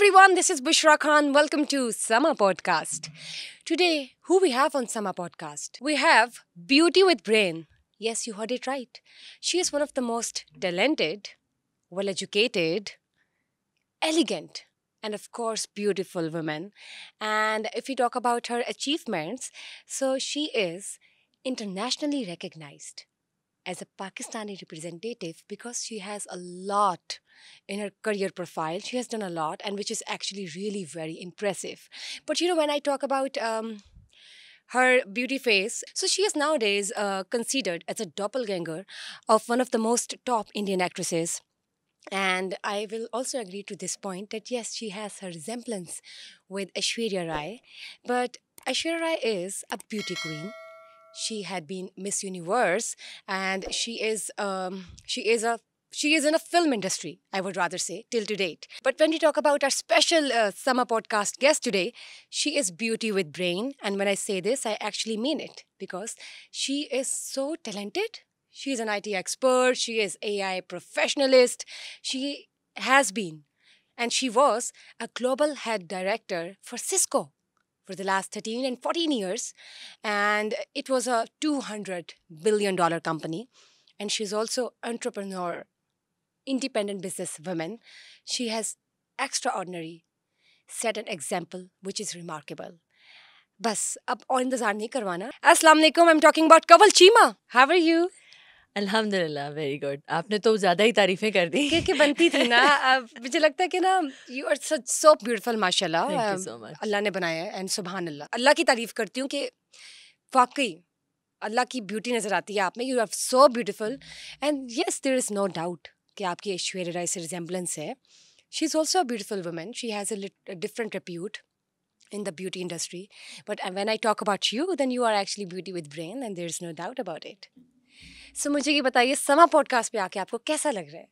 everyone, this is Bushra Khan. Welcome to Summer Podcast. Today, who we have on Summer Podcast? We have Beauty with Brain. Yes, you heard it right. She is one of the most talented, well educated, elegant, and of course, beautiful women. And if we talk about her achievements, so she is internationally recognized as a Pakistani representative because she has a lot in her career profile. She has done a lot, and which is actually really very impressive. But when I talk about her beauty face, so she is nowadays considered as a doppelganger of one of the most top Indian actresses. And I will also agree to this point that yes, she has her resemblance with Aishwarya Rai, but Aishwarya Rai is a beauty queen. She had been Miss Universe, and she is in a film industry, I would rather say, till to date. But when we talk about our special summer podcast guest today, she is beauty with brain. And when I say this, I actually mean it because she is so talented. She is an IT expert. She is AI professionalist. She has been, and she was a global head director for Cisco for the last 13 and 14 years. And it was a $200 billion company. And she's also entrepreneur, independent businesswoman. She has extraordinary set an example which is remarkable. बस अब और इंतजार नहीं करवाना. अस्सलाम वालेकुम, I'm talking about Kawal Chima. How are you? अल्हम्दुलिल्लाह very good. आपने तो ज़्यादा ही तारीफ़ें कर दी. कि बनती थी ना. अब मुझे लगता है कि ना यू आर सो ब्यूटीफुल माशाल्लाह. Thank you so much. Allah ने बनाया है एंड सुभान अल्लाह. अल्लाह की तारीफ करती हूँ कि वाकई अल्लाह की ब्यूटी नज़र आती है आप में. You are so beautiful and yes there is no doubt कि आपकी ऐश्वर्या राय से रिजेम्बलेंस है. She is also a beautiful woman. She has a different repute in the beauty industry. But when I talk about you, then you are actually beauty with brain and there's no doubt about it. So मुझे ये बताइए समा podcast पे आके आपको कैसा लग रहा है?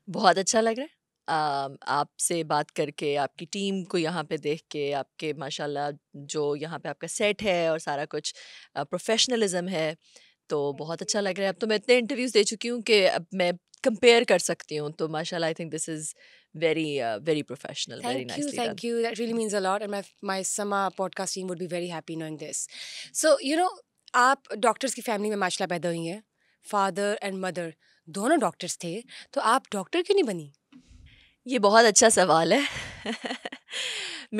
बहुत अच्छा लग रहा है. आपसे बात करके, आपकी टीम को यहाँ पे देख के, आपके माशाल्लाह जो यहाँ पे आपका सेट है और सारा कुछ प्रोफेशनलिज्म है, तो बहुत अच्छा लग रहा है. अब तो मैं इतने इंटरव्यूज़ दे चुकी हूँ कि अब मैं कंपेयर कर सकती हूँ. तो माशाल्लाह I think this is very professional, very nicely done. Thank you. That really means a lot, and my summer podcast team would be very happy knowing this. So आप डॉक्टर्स की फैमिली में माशाल्लाह पैदा हुई हैं. फादर एंड मदर दोनों doctors थे, तो आप डॉक्टर क्यों नहीं बनी? ये बहुत अच्छा सवाल है.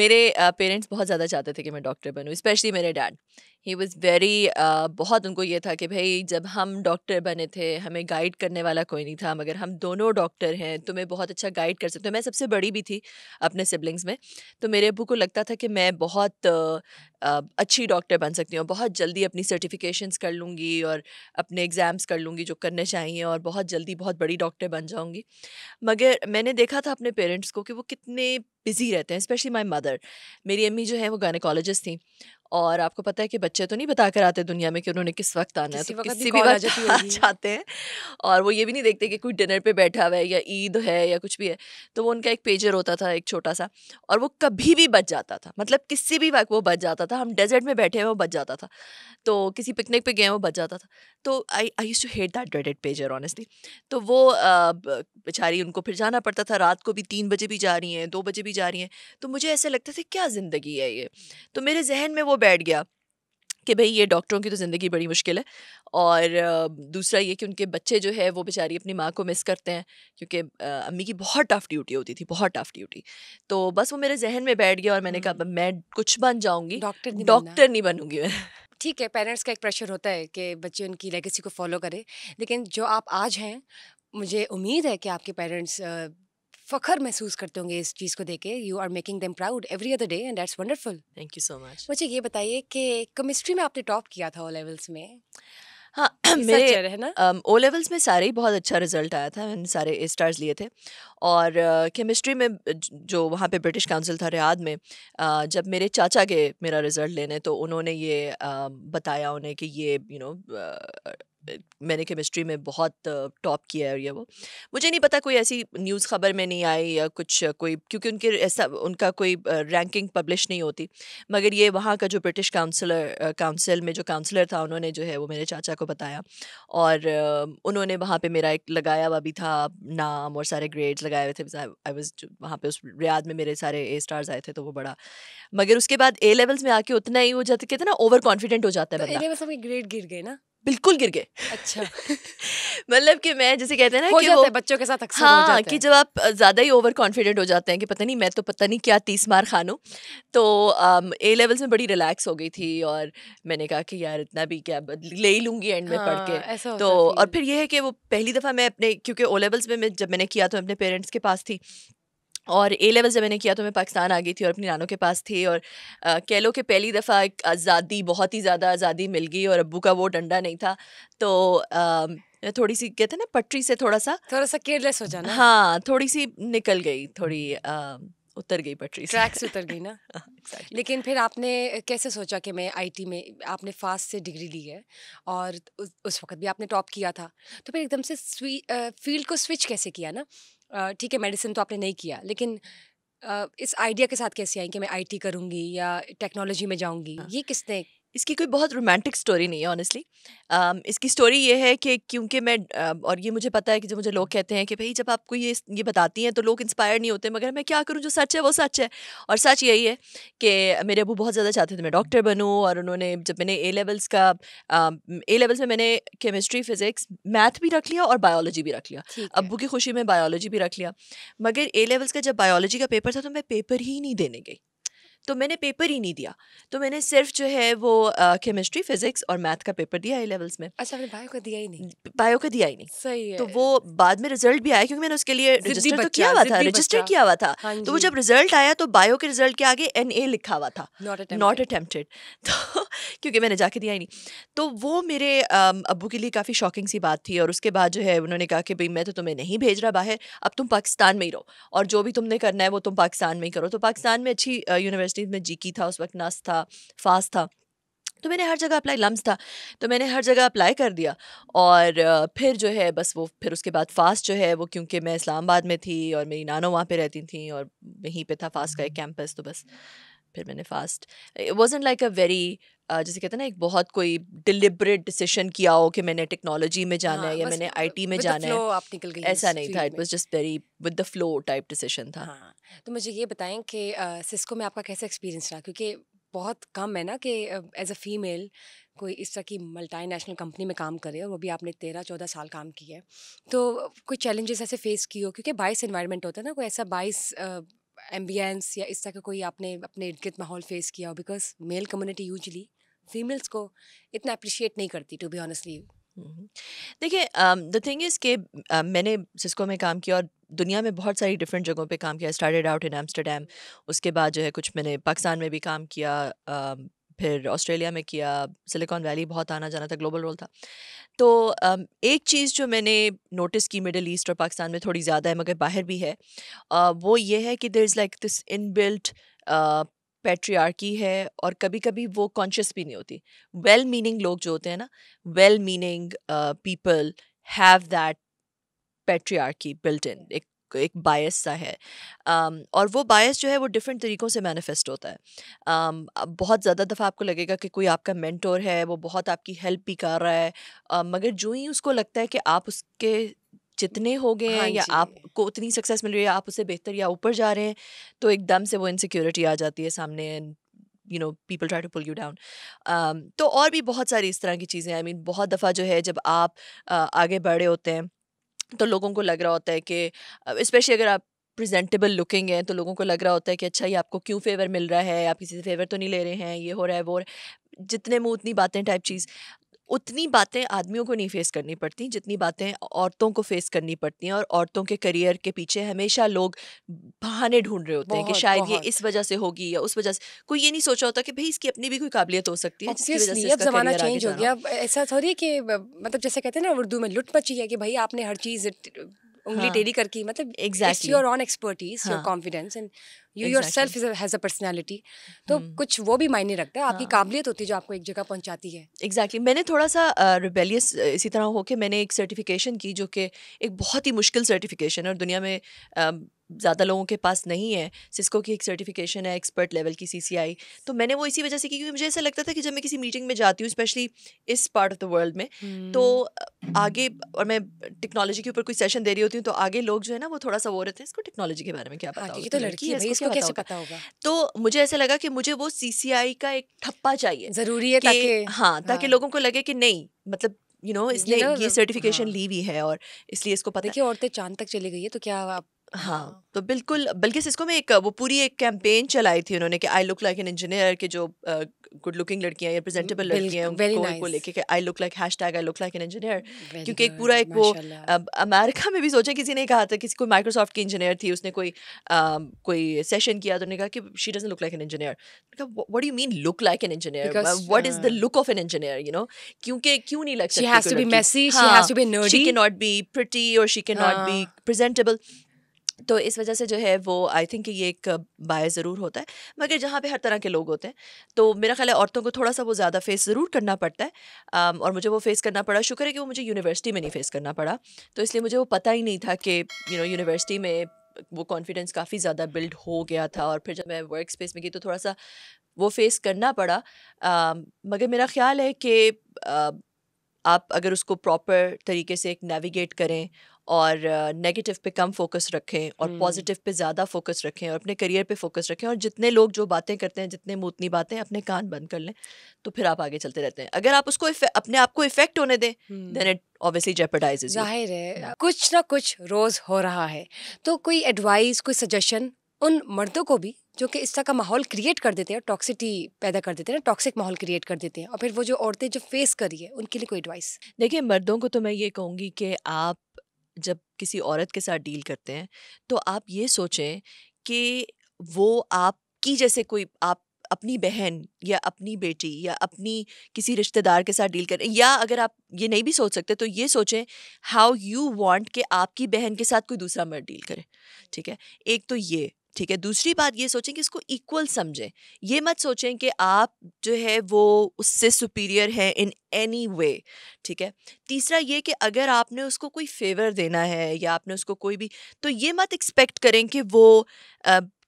मेरे पेरेंट्स बहुत ज़्यादा चाहते थे कि मैं डॉक्टर बनूँ, स्पेशली मेरे डैड. ही वाज वेरी बहुत उनको ये था कि भाई जब हम डॉक्टर बने थे हमें गाइड करने वाला कोई नहीं था, मगर हम दोनों डॉक्टर हैं तो मैं बहुत अच्छा गाइड कर सकती हूँ. मैं सबसे बड़ी भी थी अपने सिबलिंग्स में, तो मेरे अब्बू को लगता था कि मैं बहुत अच्छी डॉक्टर बन सकती हूँ, बहुत जल्दी अपनी सर्टिफिकेशंस कर लूँगी और अपने एग्ज़ाम्स कर लूँगी जो करने चाहिए और बहुत जल्दी बहुत बड़ी डॉक्टर बन जाऊँगी. मगर मैंने देखा था अपने पेरेंट्स को कि वो कितने बिज़ी रहते हैं, स्पेशली माय मदर. मेरी अम्मी जो है वो गायनेकोलॉजिस्ट थी, और आपको पता है कि बच्चे तो नहीं बता कर आते दुनिया में कि उन्होंने किस वक्त आना है, किसी तो वक्त भी किसी भी कॉल आ वक्त जाती आ होगी. जाते हैं. और वो ये भी नहीं देखते कि कोई डिनर पे बैठा हुआ है या ईद है या कुछ भी है. तो वो उनका एक पेजर होता था, एक छोटा सा, और वो कभी भी बज जाता था. मतलब किसी भी वक्त वो बज जाता था. हम डेजर्ट में बैठे हैं वो बज जाता था, तो किसी पिकनिक पे गए हैं वो बज जाता था. तो I used to hate that dreaded pager honestly. तो वो बेचारी, उनको फिर जाना पड़ता था. रात को भी 3 बजे भी जा रही हैं, 2 बजे भी जा रही हैं. तो मुझे ऐसे लगता था क्या ज़िंदगी है ये. तो मेरे जहन में वो बैठ गया कि भाई ये डॉक्टरों की तो ज़िंदगी बड़ी मुश्किल है. और दूसरा ये कि उनके बच्चे जो है वो बेचारी अपनी माँ को मिस करते हैं, क्योंकि अम्मी की बहुत टफ़ ड्यूटी होती थी, बहुत टफ़ ड्यूटी. तो बस वो मेरे जहन में बैठ गया और मैंने कहा मैं कुछ बन जाऊँगी, डॉक्टर नहीं बनना. डॉक्टर नहीं बनूँगी मैं. ठीक है, पेरेंट्स का एक प्रेशर होता है कि बच्चे उनकी लेगेसी को फॉलो करें, लेकिन जो आप आज हैं, मुझे उम्मीद है कि आपके पेरेंट्स फ़ख्र महसूस करते होंगे इस चीज़ को देख के. You are making them proud every other day and that's wonderful. Thank you so much. मुझे ये बताइए कि केमिस्ट्री में आपने टॉप किया था ओ लेवल्स में. हाँ, ये सच है ना? ओ लेवल्स में सारे ही बहुत अच्छा रिजल्ट आया था. मैंने सारे ए स्टार्स लिए थे. और केमिस्ट्री में जो वहाँ पे ब्रिटिश काउंसिल था रियाद में, जब मेरे चाचा गए मेरा रिज़ल्ट लेने, तो उन्होंने ये बताया उन्हें कि ये मैंने केमिस्ट्री में बहुत टॉप किया है और ये वो मुझे नहीं पता कोई ऐसी न्यूज़ खबर में नहीं आई या कुछ कोई क्योंकि उनके ऐसा उनका कोई रैंकिंग पब्लिश नहीं होती मगर ये वहाँ का जो ब्रिटिश काउंसिल में जो काउंसलर था उन्होंने जो है वो मेरे चाचा को बताया और उन्होंने वहाँ पे मेरा एक लगाया हुआ भी था नाम और सारे ग्रेड्स लगाए हुए थे आई वाज वहाँ पे उस रियाद में मेरे सारे ए स्टार्स आए थे तो वो बड़ा मगर उसके बाद ए लेवल्स में आके उतना ही वो जाते कहते हैं ना ओवर कॉन्फिडेंट हो जाता है तो बंदा A-levels में ग्रेड गिर गए ना? बिल्कुल गिर गए अच्छा। मतलब कि मैं जैसे कहते हैं ना हो कि जाता वो है बच्चों के साथ अक्सर हो हाँ जाता कि है। जब आप ज़्यादा ही ओवर कॉन्फिडेंट हो जाते हैं कि पता नहीं मैं तो पता नहीं क्या 30 मार खानूं तो ए लेवल्स में बड़ी रिलैक्स हो गई थी और मैंने कहा कि यार इतना भी क्या ले ही लूँगी एंड में पढ़ के हाँ, ऐसा तो होता है और फील। फिर ये है कि वो पहली दफ़ा मैं अपने क्योंकि ओ लेवल्स में जब मैंने किया तो मैं अपने पेरेंट्स के पास थी और ए लेवल जब मैंने किया तो मैं पाकिस्तान आ गई थी और अपनी नानों के पास थी और कह लो कि पहली दफ़ा एक आज़ादी बहुत ही ज़्यादा आज़ादी मिल गई और अब्बू का वो डंडा नहीं था तो मैं थोड़ी सी कहते हैं ना पटरी से थोड़ा सा केयरलेस हो जाना। हाँ थोड़ी सी निकल गई थोड़ी उतर गई पटरी से ट्रैक से उतर गई ना। एग्जैक्टली लेकिन फिर आपने कैसे सोचा कि मैं आईटी में, आपने फास्ट से डिग्री ली है और उस वक्त भी आपने टॉप किया था, तो फिर एकदम से फील्ड को स्विच कैसे किया ना? ठीक है, मेडिसिन तो आपने नहीं किया, लेकिन इस आइडिया के साथ कैसे आई कि मैं आईटी करूंगी या टेक्नोलॉजी में जाऊंगी? ये किसने? इसकी कोई बहुत रोमांटिक स्टोरी नहीं है ऑनेस्टली इसकी स्टोरी ये है कि क्योंकि मैं और ये मुझे पता है कि जब मुझे लोग कहते हैं कि भाई जब आपको ये बताती हैं तो लोग इंस्पायर नहीं होते मगर मैं क्या करूं जो सच है वो सच है और सच यही है कि मेरे अबू बहुत ज़्यादा चाहते थे मैं डॉक्टर बनूं और उन्होंने जब मैंने ए लेवल्स में मैंने केमिस्ट्री फिज़िक्स मैथ भी रख लिया और बायोलॉजी भी रख लिया ठीक है। अब्बू की खुशी में बायोलॉजी भी रख लिया मगर ए लेवल्स का जब बायोलॉजी का पेपर था तो मैं पेपर ही नहीं देने गई तो मैंने पेपर ही नहीं दिया तो मैंने सिर्फ जो है वो केमिस्ट्री फिजिक्स और मैथ का पेपर दिया ए लेवल्स में अच्छा, आपने बायो का दिया ही नहीं? बायो का दिया ही नहीं सही तो है। वो बाद में रिजल्ट भी आया क्योंकि मैंने उसके लिए जिद्दी रजिस्टर तो बच्चा, किया हुआ था जिद्दी रजिस्टर बच्चा। किया हुआ था हाँ तो वो जी। जब रिजल्ट आया तो बायो के रिजल्ट के आगे NA लिखा हुआ था नॉट नॉट अटेम्प्टेड। अटेम्प्टेड तो क्योंकि मैंने जाके दिया ही नहीं तो वो मेरे अब्बू के लिए काफ़ी शॉकिंग सी बात थी और उसके बाद जो है उन्होंने कहा कि भाई मैं तो तुम्हें नहीं भेज रहा बाहर अब तुम पाकिस्तान में ही रहो और जो भी तुमने करना है वो तुम पाकिस्तान में ही करो तो पाकिस्तान में अच्छी यूनिवर्सिटीज़ में जीकी था उस वक्त नस था फास्ट था तो मैंने हर जगह अप्लाई लम्स था तो मैंने हर जगह अप्लाई कर दिया और फिर जो है बस वो फिर उसके बाद फास्ट जो है वो क्योंकि मैं इस्लामाबाद में थी और मेरी नानो वहाँ पे रहती थी और वहीं पे था फास्ट का एक कैंपस तो बस फिर मैंने fast it wasn't like a very जैसे कहते हैं ना एक बहुत कोई डिलिबरेट डिसीजन किया हो कि मैंने टेक्नोलॉजी में जाना हाँ, है या बस मैंने आईटी में विद द जाना फ्लो है आप निकल गई ऐसा इस नहीं था फील्ड इट में। Was just very with the flow type decision था हाँ, तो मुझे ये बताएं कि सिस्को में आपका कैसा एक्सपीरियंस रहा, क्योंकि बहुत कम है ना कि एज अ फीमेल कोई इस तरह की मल्टीनेशनल कंपनी में काम करे, और वो भी आपने 13-14 साल काम किया है, तो कोई चैलेंजेस ऐसे फेस किए हो? क्योंकि 22 एनवायरनमेंट होता है ना, कोई ऐसा 22 एम्बियंस या इस तरह का कोई आपने अपने इर्द गिर्द माहौल फेस किया हो? Because male community usually females को इतना अप्रिशिएट नहीं करती, टू बी ऑनेस्टली। हम्म। देखिए द थिंग इज़ कि मैंने सिस्को में काम किया और दुनिया में बहुत सारी डिफरेंट जगहों पे काम किया स्टार्टेड आउट इन एम्स्टर्डम उसके बाद जो है कुछ मैंने पाकिस्तान में भी काम किया फिर ऑस्ट्रेलिया में किया सिलिकॉन वैली बहुत आना जाना था ग्लोबल रोल था तो एक चीज़ जो मैंने नोटिस की मिडल ईस्ट और पाकिस्तान में थोड़ी ज़्यादा है मगर बाहर भी है वो ये है कि there is like this inbuilt patriarchy है और कभी कभी वो कॉन्शियस भी नहीं होती वेल मीनिंग लोग जो होते हैं ना well meaning people have that patriarchy built in एक बायस सा है और वो बायस जो है वो डिफरेंट तरीक़ों से मैनिफेस्ट होता है अब बहुत ज़्यादा दफ़ा आपको लगेगा कि कोई आपका मेंटोर है वो बहुत आपकी हेल्प भी कर रहा है मगर जो ही उसको लगता है कि आप उसके जितने हो गए हैं हाँ या जी। आपको उतनी सक्सेस मिल रही है आप उससे बेहतर या ऊपर जा रहे हैं तो एकदम से वो इनसिक्योरिटी आ जाती है सामने and people try to pull you down तो और भी बहुत सारी इस तरह की चीज़ें आई मीन बहुत दफ़ा जो है जब आप आगे बढ़े होते हैं तो लोगों को लग रहा होता है कि स्पेशली अगर आप प्रेजेंटेबल लुकिंग हैं तो लोगों को लग रहा होता है कि अच्छा ये आपको क्यों फेवर मिल रहा है आप किसी से फेवर तो नहीं ले रहे हैं ये हो रहा है वो हो रहा है जितने मुँह उतनी बातें टाइप चीज़ उतनी बातें आदमियों को नहीं फेस करनी पड़ती जितनी बातें औरतों को फेस करनी पड़ती हैं और औरतों के करियर के पीछे हमेशा लोग बहाने ढूंढ रहे होते हैं कि बहुत शायद ये बहुत इस वजह से होगी या उस वजह से कोई ये नहीं सोचा होता कि भाई इसकी अपनी भी कोई काबिलियत हो सकती है जिसकी वजह से ऑब्वियसली अब इसका ज़माना करियर आगे चेंज हो जाना गया। अब ऐसा थोड़ी है कि मतलब जैसे कहते हैं ना उर्दू में लुट मची है कि भाई आपने हर चीज़ उंगली हाँ टेढ़ी करके, मतलब it's exactly your on expertise, your हाँ confidence, and you yourself has a personality, तो कुछ वो भी मायने रखता है, आपकी काबिलियत होती है जो आपको एक जगह पहुंचाती है। एग्जैक्टली मैंने थोड़ा सा रिबेलियस इसी तरह होके मैंने एक सर्टिफिकेशन की जो कि एक बहुत ही मुश्किल सर्टिफिकेशन है और दुनिया में ज़्यादा लोगों के पास नहीं है। सिस्को की एक सर्टिफिकेशन है एक्सपर्ट लेवल की CCI, तो मैंने वो इसी वजह से की क्योंकि मुझे ऐसा लगता था कि जब मैं किसी मीटिंग में जाती हूँ स्पेशली इस पार्ट ऑफ द वर्ल्ड में, तो आगे और मैं टेक्नोलॉजी के ऊपर कोई सेशन दे रही होती हूँ तो आगे लोग जो है ना वो थोड़ा सा वो रहते हैं इसको टेक्नोलॉजी के बारे में क्या पता हाँ, होगा, ये तो लड़की है भाई, इसको इसको क्या कैसे पता पता होगा। तो मुझे ऐसा लगा कि मुझे वो CCI का एक ठप्पा चाहिए, जरूरी है कि ताकि हाँ ताकि लोगों को लगे कि नहीं मतलब इसने ये सर्टिफिकेशन हाँ, ली हुई है और इसलिए इसको पता है। देखिए औरतें चांद तक चली गई है तो क्या आप हाँ तो बिल्कुल, बल्कि सिस्को में एक वो पूरी एक कैंपेन चलाई थी उन्होंने कि I look like an engineer, के जो गुड लुकिंग लड़कियां या प्रेजेंटेबल लड़कियां हैं वेरी उनको नाइस, को लेके कि I look like hashtag I look like an engineer, very क्योंकि एक गुड, पूरा एक वो माशाल्लाह। अमेरिका में भी सोचे किसी ने कहा था, किसी कोई माइक्रोसॉफ्ट की इंजीनियर थी, उसने कोई सेशन किया तो उन्होंने कहा कि she doesn't look like an engineer. What do you mean look like an engineer, Because what is the look of an engineer, क्योंकि क्यों नहीं लग she सकती has कोई to be लड़की? messy, she has to be she nerdy, can not be pretty और she can not be हाँ, presentable. तो इस वजह से जो है वो आई थिंक ये एक बायस ज़रूर होता है, मगर जहाँ पे हर तरह के लोग होते हैं तो मेरा ख्याल है औरतों को थोड़ा सा वो ज़्यादा फेस ज़रूर करना पड़ता है। और मुझे वो फेस करना पड़ा, शुक्र है कि वो मुझे यूनिवर्सिटी में नहीं फेस करना पड़ा, तो इसलिए मुझे वो पता ही नहीं था कि यूनिवर्सिटी में वो कॉन्फिडेंस काफ़ी ज़्यादा बिल्ड हो गया था, और फिर जब मैं वर्क स्पेस में गई तो थोड़ा सा वो फेस करना पड़ा। मगर मेरा ख्याल है कि आप अगर उसको प्रॉपर तरीके से एक नेविगेट करें और नेगेटिव पे कम फोकस रखें और पॉजिटिव पे ज़्यादा फोकस रखें और अपने करियर पे फोकस रखें, और जितने लोग जो बातें करते हैं, जितने मुतनी बातें, अपने कान बंद कर लें, तो फिर आप आगे चलते रहते हैं। अगर आप उसको अपने आप को इफेक्ट होने दें, देन इट ऑब्वियसली जेपरडाइजेस यू। जाहिर है कुछ ना कुछ रोज हो रहा है, तो कोई एडवाइस, कोई सजेशन उन मर्दों को भी जो कि इस तरह का माहौल क्रिएट कर देते हैं, टॉक्सिटी पैदा कर देते हैं, टॉक्सिक माहौल क्रिएट कर देते हैं, और फिर वो जो औरतें जो फेस कर रही है उनके लिए कोई एडवाइस? देखिए, मर्दों को तो मैं ये कहूँगी कि आप जब किसी औरत के साथ डील करते हैं तो आप ये सोचें कि वो आपकी जैसे कोई, आप अपनी बहन या अपनी बेटी या अपनी किसी रिश्तेदार के साथ डील करें, या अगर आप ये नहीं भी सोच सकते तो ये सोचें हाउ यू वांट कि आपकी बहन के साथ कोई दूसरा मर्द डील करे। ठीक है, एक तो ये ठीक है। दूसरी बात ये सोचें कि इसको इक्वल समझें, ये मत सोचें कि आप जो है वो उससे सुपीरियर है इन एनी वे। ठीक है, तीसरा ये कि अगर आपने उसको कोई फेवर देना है या आपने उसको कोई भी, तो ये मत एक्सपेक्ट करें कि वो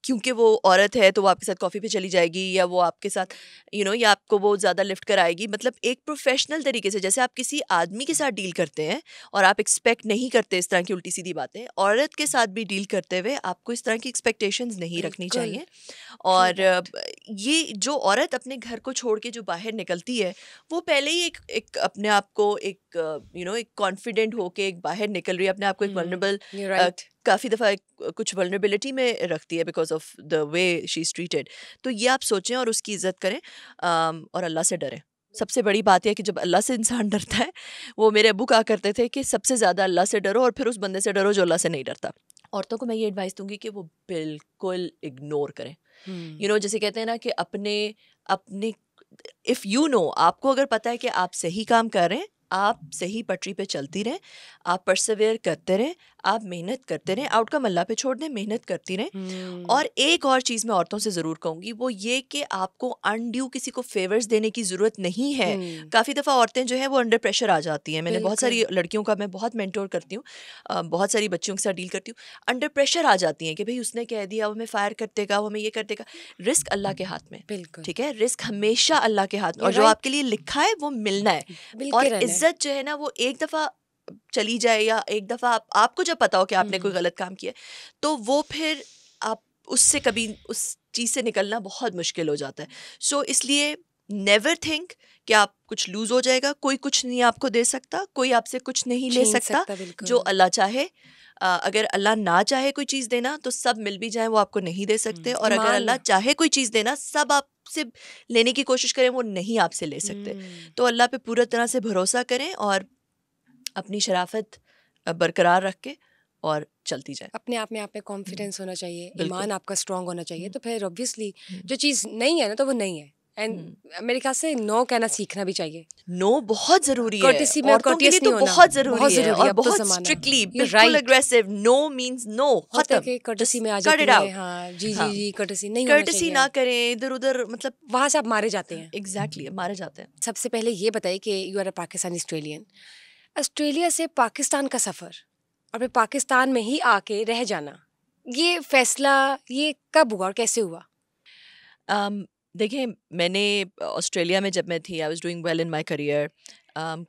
क्योंकि वो औरत है तो वो आपके साथ कॉफ़ी पे चली जाएगी, या वो आपके साथ या आपको वो ज़्यादा लिफ्ट कराएगी। मतलब एक प्रोफेशनल तरीके से, जैसे आप किसी आदमी के साथ डील करते हैं और आप एक्सपेक्ट नहीं करते इस तरह की उल्टी सीधी बातें, औरत के साथ भी डील करते हुए आपको इस तरह की एक्सपेक्टेशंस नहीं रखनी बिल्कुल, चाहिए। ट्रू और दैट। ये जो औरत अपने घर को छोड़ के जो बाहर निकलती है, वो पहले ही एक अपने आप को एक एक कॉन्फिडेंट होके एक बाहर निकल रही है, अपने आप को एक वल्नरेबल, यू राइट, काफ़ी दफ़ा कुछ वल्नरेबिलिटी में रखती है because of the way she is treated. तो ये आप सोचें और उसकी इज़्ज़त करें, और अल्लाह से डरें। सबसे बड़ी बात यह है कि जब अल्लाह से इंसान डरता है, वो मेरे अब्बू कहा करते थे कि सबसे ज़्यादा अल्लाह से डरो और फिर उस बंदे से डरो जो अल्लाह से नहीं डरता। औरतों को मैं ये एडवाइस दूंगी कि वो बिल्कुल इग्नोर करें। जैसे कहते हैं ना कि अपने अपने इफ़ आपको अगर पता है कि आप सही काम कर रहे हैं, आप सही पटरी पे चलती रहें, आप परसेवेयर करते रहें, आप मेहनत करते रहें, आउटकम अल्लाह पे छोड़ दें, मेहनत करती रहें। और एक और चीज़ मैं औरतों से ज़रूर कहूँगी, वो ये कि आपको अनड्यू किसी को फेवर्स देने की ज़रूरत नहीं है। काफ़ी दफ़ा औरतें जो हैं वो अंडर प्रेशर आ जाती हैं। मैंने बहुत सारी लड़कियों का मैं बहुत मेंटोर करती हूँ, बहुत सारी बच्चियों के साथ डील करती हूँ, अंडर प्रेशर आ जाती हैं कि भाई उसने कह दिया, वो हमें फायर कर देगा, वो हमें ये कर देगा। रिस्क अल्लाह के हाथ में, बिल्कुल, ठीक है, रिस्क हमेशा अल्लाह के हाथ में, और You're जो right. आपके लिए लिखा है वो मिलना है। मिल और के रहना है। इज्जत जो है ना वो एक दफ़ा चली जाए, या एक दफ़ा आपको जब पता हो कि आपने कोई गलत काम किया, तो वो फिर आप उससे कभी उस चीज़ से निकलना बहुत मुश्किल हो जाता है। सो इसलिए नेवर थिंक कि आप कुछ लूज़ हो जाएगा, कोई कुछ नहीं आपको दे सकता, कोई आपसे कुछ नहीं ले छीन सकता। सकता, बिल्कुल। जो अल्लाह चाहे, अगर अल्लाह ना चाहे कोई चीज़ देना तो सब मिल भी जाए वो आपको नहीं दे सकते, और अगर ईमान, अल्लाह चाहे कोई चीज़ देना, सब आपसे लेने की कोशिश करें, वो नहीं आपसे ले सकते। तो अल्लाह पे पूरी तरह से भरोसा करें और अपनी शराफत बरकरार रख के और चलती जाए। अपने आप में आप में कॉन्फिडेंस होना चाहिए, बिल्कुल। ईमान आपका स्ट्रांग होना चाहिए, तो फिर ऑब्वियसली जो चीज़ नहीं है ना तो वो नहीं है, एंड मेरे ख्याल से नो कहना सीखना भी चाहिए. नो बहुत जरूरी है. Courtesy में औरतों के लिए courteous तो नहीं होना. बहुत जरूरी बहुत है जरूरी है, और अब तो बहुत जमाना. स्ट्रिक्टली You're बिल्कुल right. Aggressive. No means no, होता है खत्म. कि courtesy में आ Just जाती cut it है. out. हाँ, जी हाँ. जी जी, courtesy नहीं होना कर्टसी चाहिए. ना करें इधर उधर, मतलब वहां से आप मारे जाते हैं. एग्जैक्टली मारे जाते हैं. सबसे पहले ये बताइए कि you are a Pakistani Australian. Australia से पाकिस्तान का सफर और फिर पाकिस्तान में ही आके रह जाना, ये फैसला ये कब हुआ और कैसे हुआ? देखिए, मैंने ऑस्ट्रेलिया में जब मैं थी, I was doing well in my career.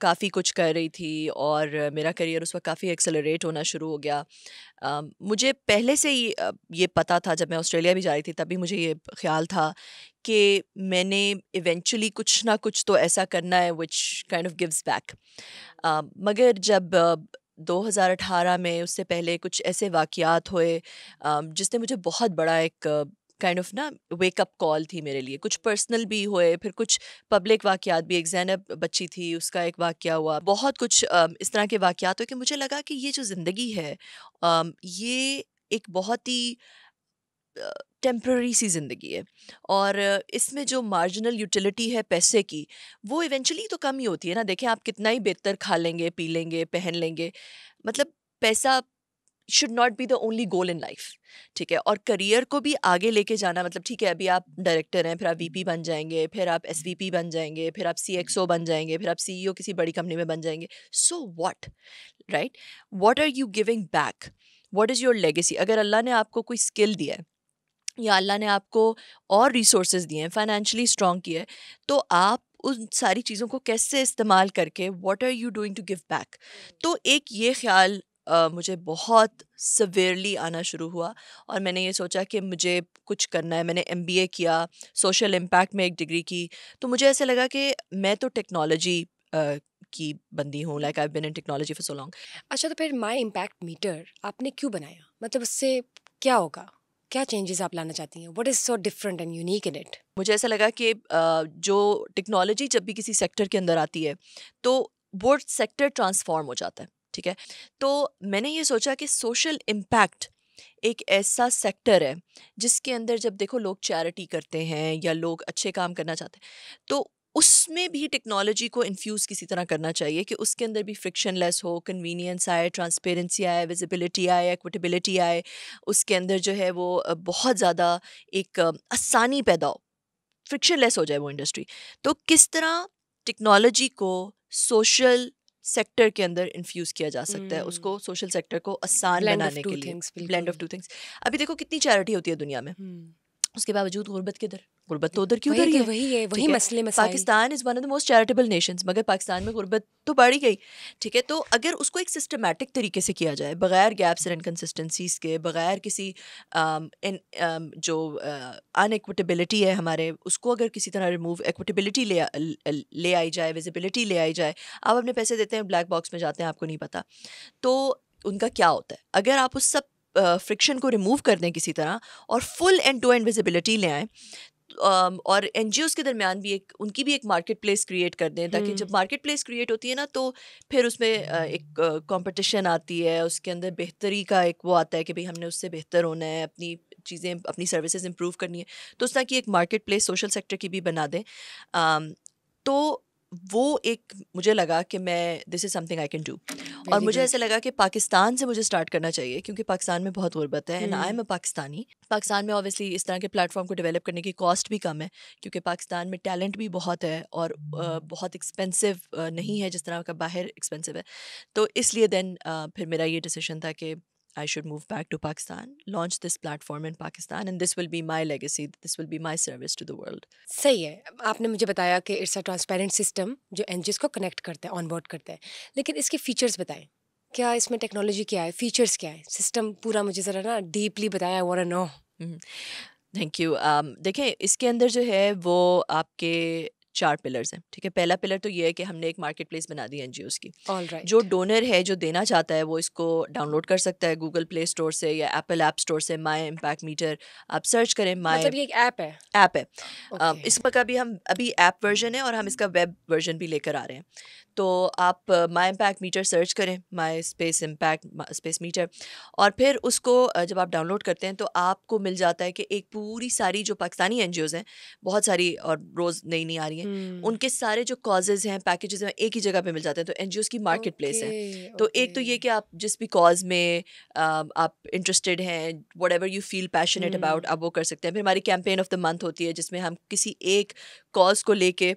काफ़ी कुछ कर रही थी और मेरा करियर उस वक्त काफ़ी एक्सेलरेट होना शुरू हो गया. मुझे पहले से ही ये पता था, जब मैं ऑस्ट्रेलिया भी जा रही थी तभी मुझे ये ख्याल था कि मैंने इवेंचुअली कुछ ना कुछ तो ऐसा करना है which kind of gives back. मगर जब 2018 में, उससे पहले कुछ ऐसे वाक़यात हुए जिसने मुझे बहुत बड़ा एक काइंड ऑफ ना वेकअप कॉल थी मेरे लिए. कुछ पर्सनल भी हुए, फिर कुछ पब्लिक वाक़यात भी. एक ज़ैनब बच्ची थी, उसका एक वाक़या हुआ. बहुत कुछ इस तरह के वाक़यात हुए कि मुझे लगा कि ये जो ज़िंदगी है, ये एक बहुत ही टेम्प्ररी सी ज़िंदगी है और इसमें जो मार्जिनल यूटिलिटी है पैसे की, वो इवेंचुअली तो कम ही होती है ना. देखें, आप कितना ही बेहतर खा लेंगे, पी लेंगे, पहन लेंगे, मतलब पैसा should not be the only goal in life. ठीक है. और करियर को भी आगे लेके जाना, मतलब ठीक है, अभी आप डायरेक्टर हैं, फिर आप वीपी बन जाएंगे, फिर आप एसवीपी बन जाएंगे, फिर आप सीएक्सओ बन जाएंगे, फिर आप सीईओ किसी बड़ी कंपनी में बन जाएंगे. So what, right? What are you giving back? What is your legacy? अगर अल्लाह ने आपको कोई स्किल दिया है या अल्लाह ने आपको और रिसोर्सेज दिए हैं, फाइनेंशियली स्ट्रॉन्ग किया है, तो आप उन सारी चीज़ों को कैसे इस्तेमाल करके what are you doing to give back? तो एक ये ख्याल मुझे बहुत सवेरली आना शुरू हुआ और मैंने ये सोचा कि मुझे कुछ करना है. मैंने एमबीए किया, सोशल इम्पैक्ट में एक डिग्री की. तो मुझे ऐसा लगा कि मैं तो टेक्नोलॉजी की बंदी हूँ. Like I have been in technology for so long. अच्छा, तो फिर माई इम्पैक्ट मीटर आपने क्यों बनाया? मतलब उससे क्या होगा? क्या चेंजेस आप लाना चाहती हैं? What is so different and unique in it? मुझे ऐसा लगा कि जो टेक्नोलॉजी जब भी किसी सेक्टर के अंदर आती है तो वो सेक्टर ट्रांसफॉर्म हो जाता है. ठीक है. तो मैंने ये सोचा कि सोशल इम्पैक्ट एक ऐसा सेक्टर है जिसके अंदर जब देखो लोग चैरिटी करते हैं या लोग अच्छे काम करना चाहते हैं, तो उसमें भी टेक्नोलॉजी को इन्फ्यूज़ किसी तरह करना चाहिए कि उसके अंदर भी फ्रिक्शनलेस हो, कन्वीनियंस आए, ट्रांसपेरेंसी आए, विजिबिलिटी आए, एक्विटेबिलिटी आए. उसके अंदर जो है वो बहुत ज़्यादा एक आसानी पैदा हो, फ्रिक्शनलेस हो जाए वो इंडस्ट्री. तो किस तरह टेक्नोलॉजी को सोशल सेक्टर के अंदर इन्फ्यूज़ किया जा सकता है, उसको सोशल सेक्टर को आसान ब्लेंड ऑफ बनाने टू के लिए. थिंग्स, ब्लेंड ऑफ बिल्कुल. Two things. अभी देखो कितनी चैरिटी होती है दुनिया में, उसके बावजूद गुर्बत किधर? गुर्बत तो उधर की उधर ही है. वही ठीक है. मसले मसाइल. Pakistan is one of the most charitable Nations, मगर पाकिस्तान में गुर्बत तो बढ़ ही गई. ठीक है. तो अगर उसको एक सिस्टमैटिक तरीके से किया जाए, बगैर गैप्स एंड इनकन्सिस्टेंसीज के, बगैर किसी जो अनइक्विटेबिलिटी है हमारे, उसको अगर किसी तरह रिमूव, एक्विटेबिलिटी ले आई जाए, विजिबिलिटी ले आई जाए. आप अपने पैसे देते हैं, ब्लैक बॉक्स में जाते हैं, आपको नहीं पता, तो उनका क्या होता है? अगर आप उस सब फ्रिक्शन को रिमूव कर दें किसी तरह और full end to end visibility ले आएँ, और एनजीओज़ के दरमियान भी उनकी भी एक मार्केट प्लेस क्रिएट कर दें, ताकि जब मार्केट प्लेस क्रिएट होती है ना, तो फिर उसमें एक कंपटीशन आती है, उसके अंदर बेहतरी का एक वो आता है कि भाई हमने उससे बेहतर होना है, अपनी चीज़ें, अपनी सर्विसेज इंप्रूव करनी है. तो उस तरह की एक मार्केट प्लेस सोशल सेक्टर की भी बना दें. तो वो एक मुझे लगा कि मैं this is something I can do. और मुझे ऐसा लगा कि पाकिस्तान से मुझे स्टार्ट करना चाहिए, क्योंकि पाकिस्तान में बहुत गुर्बत है एंड आई एम अ पाकिस्तानी. पाकिस्तान में ऑब्वियसली इस तरह के प्लेटफॉर्म को डेवलप करने की कॉस्ट भी कम है, क्योंकि पाकिस्तान में टैलेंट भी बहुत है और बहुत एक्सपेंसिव नहीं है जिस तरह का बाहर एक्सपेंसिव है. तो इसलिए देन फिर मेरा ये डिसीजन था कि I should move back to Pakistan, launch this platform in Pakistan, and this will be my legacy. This will be my service to the world. सही है. आपने मुझे बताया कि इट्स अ ट्रांसपेरेंट सिस्टम जो एनजीओस को कनेक्ट करता है, ऑनबोर्ड करता है, लेकिन इसके फीचर्स बताएं. क्या इसमें टेक्नोलॉजी क्या है, फीचर्स क्या है, सिस्टम पूरा मुझे ज़रा ना डीपली बताया. I want to know. Thank you. देखिए, इसके अंदर जो है वो आपके 4 पिलर्स हैं, ठीक है। पहला पिलर तो ये है कि हमने एक मार्केट प्लेस बना दी NGOs की। Alright. जो डोनर है, जो देना चाहता है, वो इसको डाउनलोड कर सकता है गूगल प्ले स्टोर से या एप्पल ऐप स्टोर से। माई इम्पैक्ट मीटर आप सर्च करें, माई मतलब ये एक ऐप है। ऐप है। Okay. इसका भी हम अभी ऐप वर्जन है और हम इसका वेब वर्जन भी लेकर आ रहे हैं। तो आप माई इम्पैक्ट मीटर सर्च करें, my space impact space meter, और फिर उसको जब आप डाउनलोड करते हैं तो आपको मिल जाता है कि एक पूरी सारी जो पाकिस्तानी NGOs हैं, बहुत सारी और रोज़ नई नई आ रही हैं, उनके सारे जो कॉजेज़ हैं, पैकेजेस हैं, एक ही जगह पे मिल जाते हैं। तो NGOs की मार्केट प्लेस है। तो एक तो ये कि आप जिस भी कॉज में आप इंटरेस्टेड हैं, what ever you feel passionate about, आप वो कर सकते हैं। फिर हमारी कैंपेन ऑफ द मंथ होती है जिसमें हम किसी एक कॉज को लेके,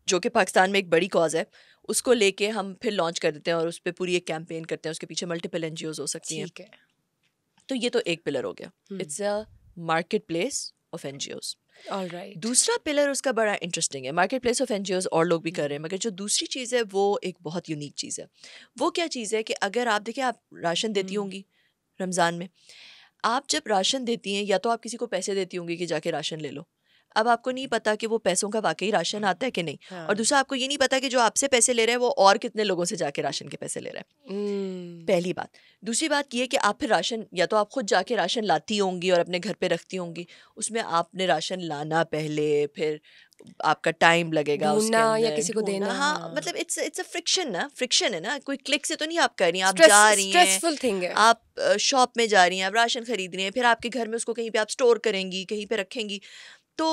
जो कि पाकिस्तान में एक बड़ी कॉज है, उसको लेके हम फिर लॉन्च कर देते हैं और उस पर पूरी एक कैंपेन करते हैं। उसके पीछे मल्टीपल NGOs हो सकती हैं। ठीक है। तो ये तो एक पिलर हो गया, it's a market place of NGOs। Alright. दूसरा पिलर उसका बड़ा इंटरेस्टिंग है। मार्केट प्लेस ऑफ NGOs और लोग भी कर रहे हैं, मगर जो दूसरी चीज़ है वो एक बहुत यूनिक चीज़ है। वो क्या चीज़ है कि अगर आप देखिए, आप राशन देती होंगी रमज़ान में, आप जब राशन देती हैं या तो आप किसी को पैसे देती होंगी कि जाके राशन ले लो। अब आपको नहीं पता कि वो पैसों का वाकई राशन आता है कि नहीं, और दूसरा आपको ये नहीं पता कि जो आपसे पैसे ले रहे हैं वो और कितने लोगों से जाके राशन के पैसे ले रहा है। पहली बात। दूसरी बात ये कि आप फिर राशन या तो आप खुद जाके राशन लाती होंगी और अपने घर पे रखती होंगी, उसमें आपने राशन लाना पहले, फिर आपका टाइम लगेगा उसके ढूंढना अंदर, या किसी को देना। हाँ, मतलब इट्स अ फ्रिक्शन है ना, कोई क्लिक से तो नहीं आप कर रही हैं, आप Stress- जा रही हैं, stressful thing है। आप शॉप में जा रही हैं, आप राशन खरीद रही हैं, फिर आपके घर में उसको कहीं पे आप स्टोर करेंगी, कहीं पे रखेंगी। तो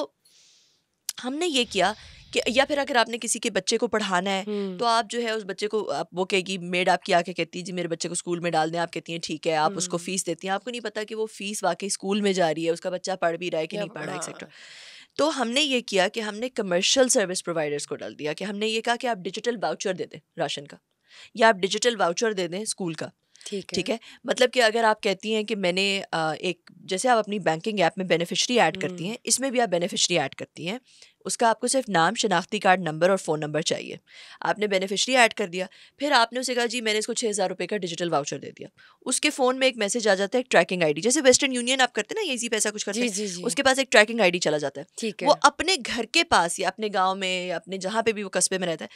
हमने ये किया कि, या फिर अगर आपने किसी के बच्चे को पढ़ाना है तो आप जो है उस बच्चे को, आप वो कहेगी, मेड आपकी आके कहती है जी मेरे बच्चे को स्कूल में डाल दें, आप कहती हैं ठीक है, आप उसको फीस देती हैं, आपको नहीं पता कि वो फीस वाकई स्कूल में जा रही है, उसका बच्चा पढ़ भी रहा है कि नहीं पढ़ रहा है, एक्सेट्रा। तो हमने ये किया कि हमने कमर्शियल सर्विस प्रोवाइडर्स को डाल दिया कि हमने ये कहा कि आप डिजिटल वाउचर दे दें राशन का, या आप डिजिटल वाउचर दे दें स्कूल का। ठीक है, मतलब कि अगर आप कहती हैं कि मैंने एक, जैसे आप अपनी बैंकिंग ऐप में बेनिफिशरी ऐड करती हैं, इसमें भी आप बेनिफिशरी ऐड करती हैं, उसका आपको सिर्फ नाम, शनाख्ती कार्ड नंबर और फ़ोन नंबर चाहिए। आपने बेनिफिशरी ऐड कर दिया, फिर आपने उसे कहा जी मैंने इसको 6,000 रुपये का डिजिटल वाउचर दे दिया। उसके फ़ोन में एक मैसेज आ जाता है, एक ट्रैकिंग आईडी, जैसे वेस्टर्न यूनियन आप करते हैं ना, ईजी पैसा कुछ करते हैं, उसके पास एक ट्रैकिंग आईडी चला जाता है। वो अपने घर के पास या अपने गाँव में या अपने जहाँ पे भी वो कस्बे में रहता है,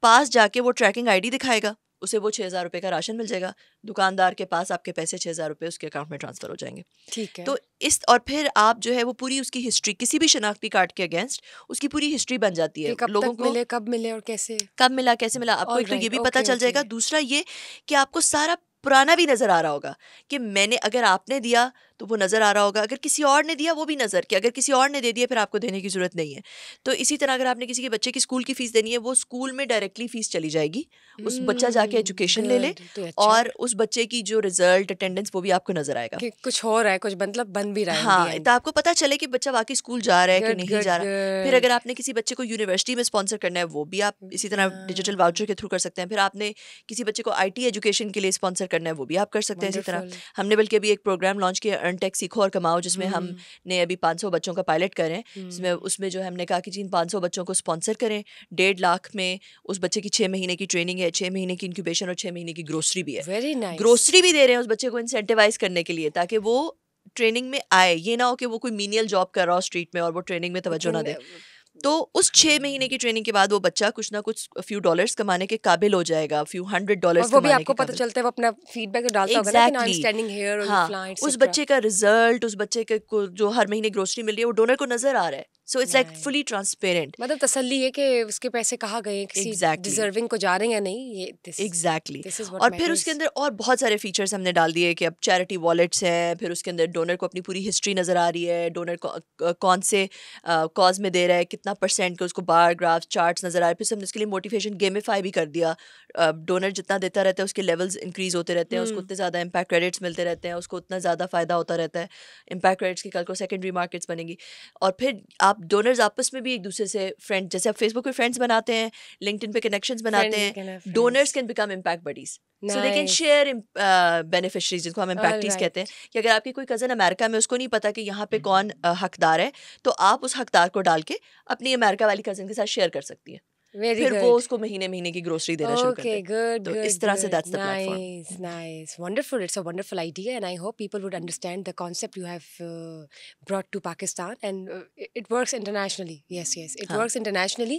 पास जाके वो ट्रैकिंग आईडी दिखाएगा, उसे वो 6,000 रुपये का राशन मिल जाएगा, दुकानदार के पास आपके पैसे 6,000 रुपये उसके अकाउंट में ट्रांसफ़र हो जाएंगे। ठीक है। तो इस, और फिर आप जो है वो पूरी उसकी हिस्ट्री, किसी भी शनाख्ती कार्ड के अगेंस्ट उसकी पूरी हिस्ट्री बन जाती है, लोगों को मिले, कब मिले और कैसे, कब मिला, कैसे मिला, आपको एक तो ये भी पता चल जाएगा। दूसरा ये कि आपको सारा पुराना भी नज़र आ रहा होगा कि मैंने, अगर आपने दिया तो वो नज़र आ रहा होगा, अगर किसी और ने दिया वो भी नज़र, कि अगर किसी और ने दे दिया फिर आपको देने की ज़रूरत नहीं है। तो इसी तरह अगर आपने किसी के बच्चे की स्कूल की फ़ीस देनी है, वो स्कूल में डायरेक्टली फ़ीस चली जाएगी, उस बच्चा जाके एजुकेशन ले ले, और उस बच्चे की जो रिजल्ट, अटेंडेंस, वो भी आपको नज़र आएगा कि कुछ हो रहा है, कुछ मतलब बन भी रहा है। हाँ, तो आपको पता चले कि बच्चा वाकई स्कूल जा रहा है कि नहीं जा रहा। फिर अगर आपने किसी बच्चे को यूनिवर्सिटी में स्पॉन्सर करना है, वो भी आप इसी तरह डिजिटल वाउचर के थ्रू कर सकते हैं। फिर आपने किसी बच्चे को IT एजुकेशन के लिए स्पॉन्सर करना है, वो भी आप कर सकते हैं इसी तरह। हमने बल्कि अभी एक प्रोग्राम लॉन्च किया, अर्नटेक सीखो और कमाओ, जिसमें हमने अभी 500 बच्चों का पायलट कर रहे हैं, जिसमें उसमें जो हमने कहा कि जिन 500 बच्चों को स्पॉन्सर करें, 1.5 लाख में उस बच्चे की 6 महीने की ट्रेनिंग है, 6 महीने की इंक्यूबेशन और 6 महीने की ग्रोसरी भी है। Very nice. ग्रोसरी भी दे रहे हैं उस बच्चे को इंसेंटिवाइज करने के लिए, ताकि वो ट्रेनिंग में आए। ये ना हो कि वो कोई मीनियल जॉब कर रहा हो स्ट्रीट में और वो ट्रेनिंग में तवज्जो ना दे। तो उस 6 महीने की ट्रेनिंग के बाद वो बच्चा कुछ ना कुछ फ्यू डॉलर्स कमाने के काबिल हो जाएगा, फ्यू $100 और वो भी आपको पता चलता है, वो अपना फीडबैक डालता होगा ना कि आई एम स्टैंडिंग हियर और यू फ्लाई, उस बच्चे का रिजल्ट, उस बच्चे के को जो हर महीने ग्रोसरी मिल रही है, वो डोनर को नजर आ रहा है। So it's like fully transparent, मतलब तसल्ली है कि उसके पैसे कहाँ गए, किसी डिजर्विंग को जा रहे हैं या नहीं, ये एग्जैक्टली। और फिर उसके अंदर और बहुत सारे फीचर्स हमने डाल दिए कि अब चैरिटी वॉलेट्स हैं, फिर उसके अंदर डोनर को अपनी पूरी हिस्ट्री नजर आ रही है, डोनर कौन से कॉज में दे रहा है, कितना परसेंट का, उसको बार ग्राफ्स चार्ट्स नजर आ रहे हैं। फिर हमने उसके लिए मोटिवेशन गेमिफाई भी कर दिया। डोनर जितना देता रहता है उसके लेवल्स इंक्रीज होते रहते हैं, उसको उतने ज़्यादा इम्पैक्ट क्रेडिट्स मिलते रहते हैं, उसको उतना ज़्यादा फ़ायदा होता रहता है। इम्पैक्ट क्रेडिट्स की कल को सेकेंडरी मार्केट्स बनेंगी। और फिर आप डोनर्स आपस में भी एक दूसरे से फ्रेंड, जैसे आप फेसबुक पे फ्रेंड्स बनाते हैं, लिंक्डइन पे कनेक्शंस बनाते हैं, donors can become impact buddies, so they can share beneficiaries, जिनको हम इम्पैक्टीज कहते हैं। कि अगर आपकी कोई कज़न अमेरिका में, उसको नहीं पता कि यहाँ पे कौन हकदार है, तो आप उस हकदार को डाल के अपनी अमेरिका वाली कज़न के साथ शेयर कर सकती हैं। Very फिर वो good. उसको महीने महीने की ग्रोसरी देना शुरू करते Okay, हैं. good, तो good, इस तरह से good. that's the platform. Nice, nice. Wonderful. It's a wonderful idea, and I hope people would understand the concept you have brought to Pakistan, and it works internationally. Yes, yes, it हाँ. works internationally.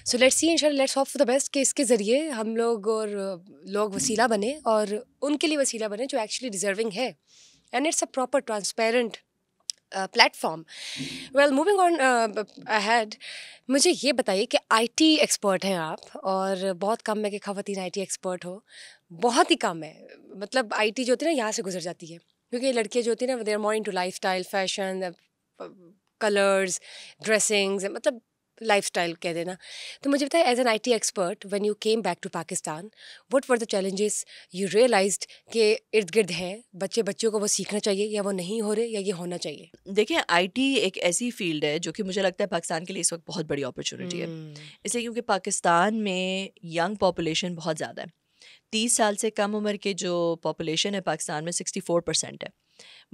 So let's see, inshallah, let's hope for the best कि इसके ज़रिए हम लोग और लोग वसीला बने और उनके लिए वसीला बने जो actually deserving है. And it's a proper, transparent platform. Well, moving on ahead, मुझे ये बताइए कि आईटी एक्सपर्ट हैं आप और बहुत कम है कि ख़वातीन आईटी एक्सपर्ट हो, बहुत ही कम है. मतलब आईटी जो होती है ना यहाँ से गुजर जाती है क्योंकि लड़कियाँ जो होती है ना they are more into lifestyle, fashion, colours, dressings, मतलब लाइफस्टाइल कह देना. तो मुझे बताइए as an IT expert when you came back to Pakistan, what were the challenges you realised कि इर्द गिर्द हैं बच्चों को वो सीखना चाहिए या वो नहीं हो रहे या ये होना चाहिए? देखिए, आईटी एक ऐसी फील्ड है जो कि मुझे लगता है पाकिस्तान के लिए इस वक्त बहुत बड़ी अपॉर्चुनिटी है. इसलिए क्योंकि पाकिस्तान में यंग पॉपुलेशन बहुत ज़्यादा है. 30 साल से कम उम्र के जो पॉपुलेशन है पाकिस्तान में 64% है,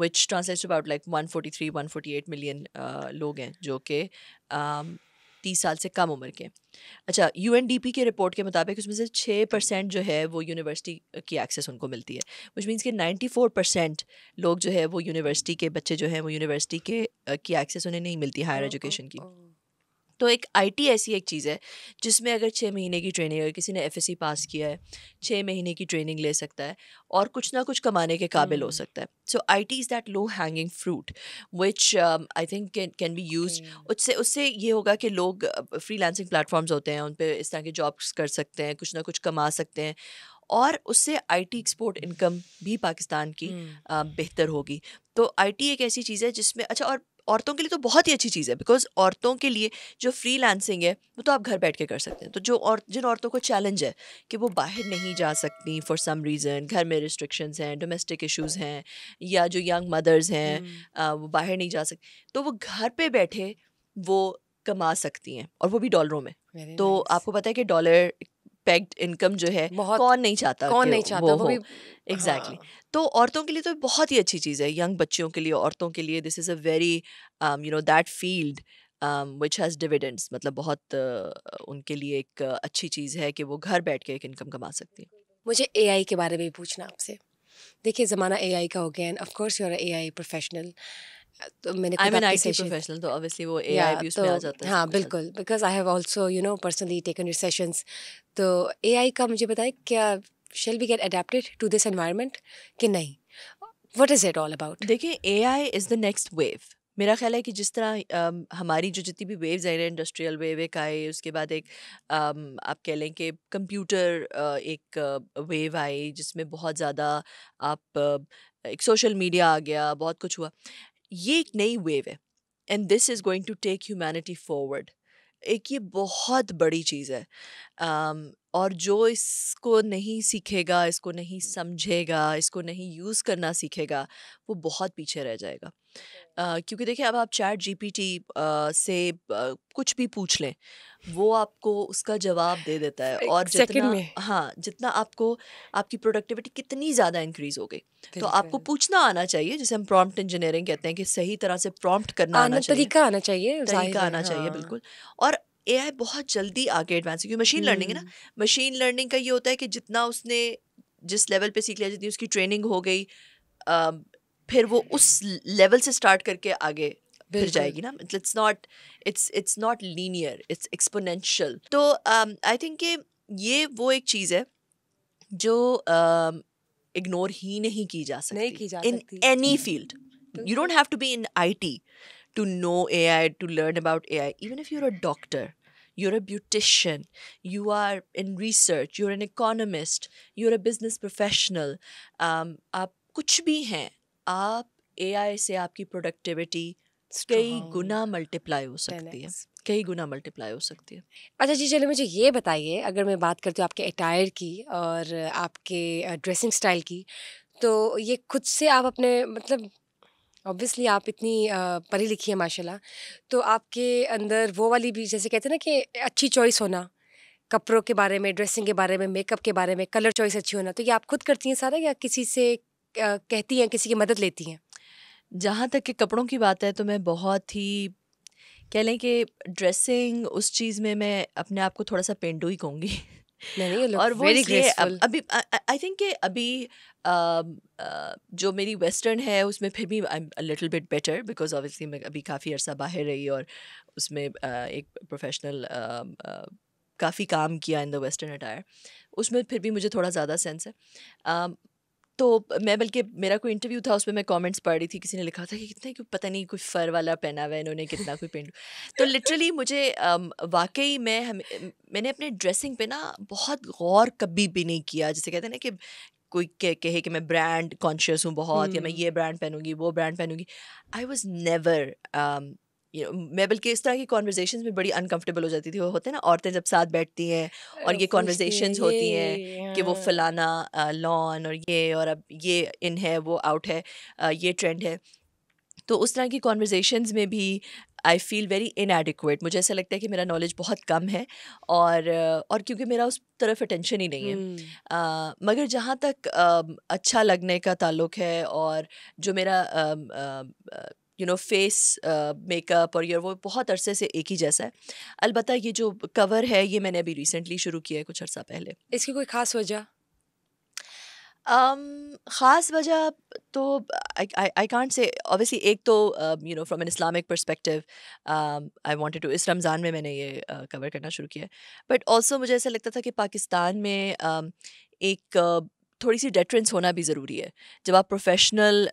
विच ट्रांसलेट्स अबाउट लाइक 143-148 मिलियन लोग हैं जो कि 30 साल से कम उम्र के. अच्छा, यूएनडीपी की रिपोर्ट के मुताबिक उसमें से 6% जो है वो यूनिवर्सिटी की एक्सेस उनको मिलती है, विच मीन्स कि 94% लोग जो है वो यूनिवर्सिटी के बच्चे जो हैं वो यूनिवर्सिटी के की एक्सेस उन्हें नहीं मिलती हायर एजुकेशन की. तो एक आईटी ऐसी एक चीज़ है जिसमें अगर 6 महीने की ट्रेनिंग, अगर किसी ने एफएससी पास किया है 6 महीने की ट्रेनिंग ले सकता है और कुछ ना कुछ कमाने के काबिल हो सकता है. So it is that low hanging fruit which I think can be use. उससे ये होगा कि लोग फ्रीलांसिंग प्लेटफॉर्म्स होते हैं उन पर इस तरह के जॉब्स कर सकते हैं, कुछ ना कुछ कमा सकते हैं और उससे आईटी एक्सपोर्ट इनकम भी पाकिस्तान की बेहतर होगी. तो आईटी एक ऐसी चीज़ है जिसमें, अच्छा, और औरतों के लिए तो बहुत ही अच्छी चीज़ है बिकॉज औरतों के लिए जो फ्रीलांसिंग है वो तो आप घर बैठ के कर सकते हैं. तो जिन औरतों को चैलेंज है कि वो बाहर नहीं जा सकती फॉर सम रीज़न, घर में रिस्ट्रिक्शंस हैं, डोमेस्टिक इश्यूज़ हैं, या जो यंग मदर्स हैं वो बाहर नहीं जा सकती, तो वो घर पे बैठे वो कमा सकती हैं और वो भी डॉलरों में. तो आपको पता है कि डॉलर पेग्ड इनकम जो है कौन नहीं चाहता वो हो. एग्जैक्टली. तो औरतों के लिए तो बहुत ही अच्छी चीज़ है, यंग बच्चियों के लिए, औरतों के लिए. This is a very that field which has dividends. मतलब बहुत उनके लिए एक अच्छी चीज़ है कि वो घर बैठ के एक इनकम कमा सकती है. मुझे एआई के बारे में भी पूछना आपसे. देखिए ज़माना एआई का हो गया and of course you are AI professional. तो मैंने आई खुद एम एन आपके आईटी सेशन, प्रोफेशनल, तो ऑब्वियसली वो एआई भी उसमें आ जाता है. हाँ बिल्कुल, because I have also personally taken your sessions. तो एआई का मुझे बताएं, क्या shall be get adapted to this environment कि नहीं? What is it all about? देखिए, AI is the next wave. मेरा ख्याल है कि जिस तरह हमारी जो जितनी भी वेव्स आई, इंडस्ट्रियल वेव एक आए, उसके बाद एक आप कह लें कि कंप्यूटर एक वेव आई जिसमें बहुत ज़्यादा आप एक सोशल मीडिया आ गया, बहुत कुछ हुआ. ये एक नई वेव है and this is going to take humanity forward. एक ये बहुत बड़ी चीज़ है. और जो इसको नहीं सीखेगा, इसको नहीं समझेगा, इसको नहीं यूज़ करना सीखेगा, वो बहुत पीछे रह जाएगा. क्योंकि देखिए, अब आप चैट जीपीटी से कुछ भी पूछ लें, वो आपको उसका जवाब दे देता है. और सेकंड जितना, में हाँ, जितना आपको आपकी प्रोडक्टिविटी कितनी ज़्यादा इंक्रीज़ हो गई. तो आपको पूछना आना चाहिए, जिसे हम प्रॉम्प्ट इंजीनियरिंग कहते हैं, कि सही तरह से प्रॉम्प्ट करना आना चाहिए, तरीका आना चाहिए, तरीका आना चाहिए. बिल्कुल. और एआई बहुत जल्दी आगे एडवांस, क्योंकि मशीन लर्निंग है ना. मशीन लर्निंग का ये होता है कि जितना उसने जिस लेवल पे सीख लिया, जितनी उसकी ट्रेनिंग हो गई, फिर वो उस लेवल से स्टार्ट करके आगे फिर जाएगी ना. It's not linear, it's exponential. तो आई थिंक कि ये वो एक चीज़ है जो इग्नोर ही नहीं की जा सकती in any field. You don't have to be in IT to know AI, to learn about AI. Even if you're a doctor, you're a beautician, you are in research, you're an economist, you're a business professional, आप कुछ भी हैं, आप AI से आपकी productivity कई गुना multiply हो सकती है, कई गुना मल्टीप्लाई हो सकती है. अच्छा जी, चलिए मुझे ये बताइए, अगर मैं बात करती हूँ आपके अटायर की और आपके ड्रेसिंग स्टाइल की, तो ये खुद से आप अपने, मतलब ऑब्वियसली आप इतनी पढ़ी लिखी है माशाल्लाह, तो आपके अंदर वो वाली भी, जैसे कहते हैं ना कि अच्छी चॉइस होना कपड़ों के बारे में, ड्रेसिंग के बारे में, मेकअप के बारे में, कलर चॉइस अच्छी होना, तो ये आप खुद करती हैं सारा या किसी से कहती हैं, किसी की मदद लेती हैं? जहाँ तक कि कपड़ों की बात है तो मैं बहुत ही कह लें कि ड्रेसिंग उस चीज़ में मैं अपने आप को थोड़ा सा पेंडू ही कहूँगी। नहीं, और वो वेरी इसलिए ग्रेसफुल। अभी आई थिंक कि अभी जो मेरी वेस्टर्न है उसमें फिर भी आई am a little bit better, because obviously मैं अभी काफ़ी अरसा बाहर रही और उसमें एक प्रोफेशनल काफ़ी काम किया इन द वेस्टर्न अटायर, उसमें फिर भी मुझे थोड़ा ज़्यादा सेंस है। तो मैं बल्कि मेरा कोई इंटरव्यू था उसमें मैं कमेंट्स पढ़ रही थी, किसी ने लिखा था कि कितने क्यों पता नहीं कोई फ़र वाला पहना हुआ है इन्होंने, कितना कोई पेंट। तो लिटरली मुझे वाकई मैंने अपने ड्रेसिंग पे ना बहुत गौर कभी भी नहीं किया। जैसे कहते हैं ना कि कोई कहे कि मैं ब्रांड कॉन्शियस हूँ बहुत, या मैं ये ब्रांड पहनूंगी वो ब्रांड पहनूंगी। आई वॉज नेवर मैं बल्कि इस तरह की कॉन्वर्जेशंस में बड़ी अनकंफर्टेबल हो जाती थी। वो होते हैं ना औरतें जब साथ बैठती हैं और ये पूछती है कॉन्वर्जेशंस होती हैं कि वो ये, फलाना लॉन और ये, और अब ये इन है वो आउट है, ये ट्रेंड है। तो उस तरह की कॉन्वर्जेशंस में भी आई फील वेरी इनएडिक्वेट। मुझे ऐसा लगता है कि मेरा नॉलेज बहुत कम है, और क्योंकि मेरा उस तरफ अटेंशन ही नहीं है। मगर जहाँ तक अच्छा लगने का ताल्लुक है, और जो मेरा फेस मेकअप और ये वो बहुत अरसे से एक ही जैसा है। अलबत्ता ये जो कवर है ये मैंने अभी रिसेंटली शुरू किया है, कुछ अर्सा पहले। इसकी कोई खास वजह? ख़ास वजह तो आई कांट से ऑब्वियसली। एक तो from an Islamic perspective I wanted to, इस रमज़ान में मैंने ये कवर करना शुरू किया। बट ऑल्सो मुझे ऐसा लगता था कि पाकिस्तान में एक थोड़ी सी डेटरेंस होना भी ज़रूरी है। जब आप प्रोफेशनल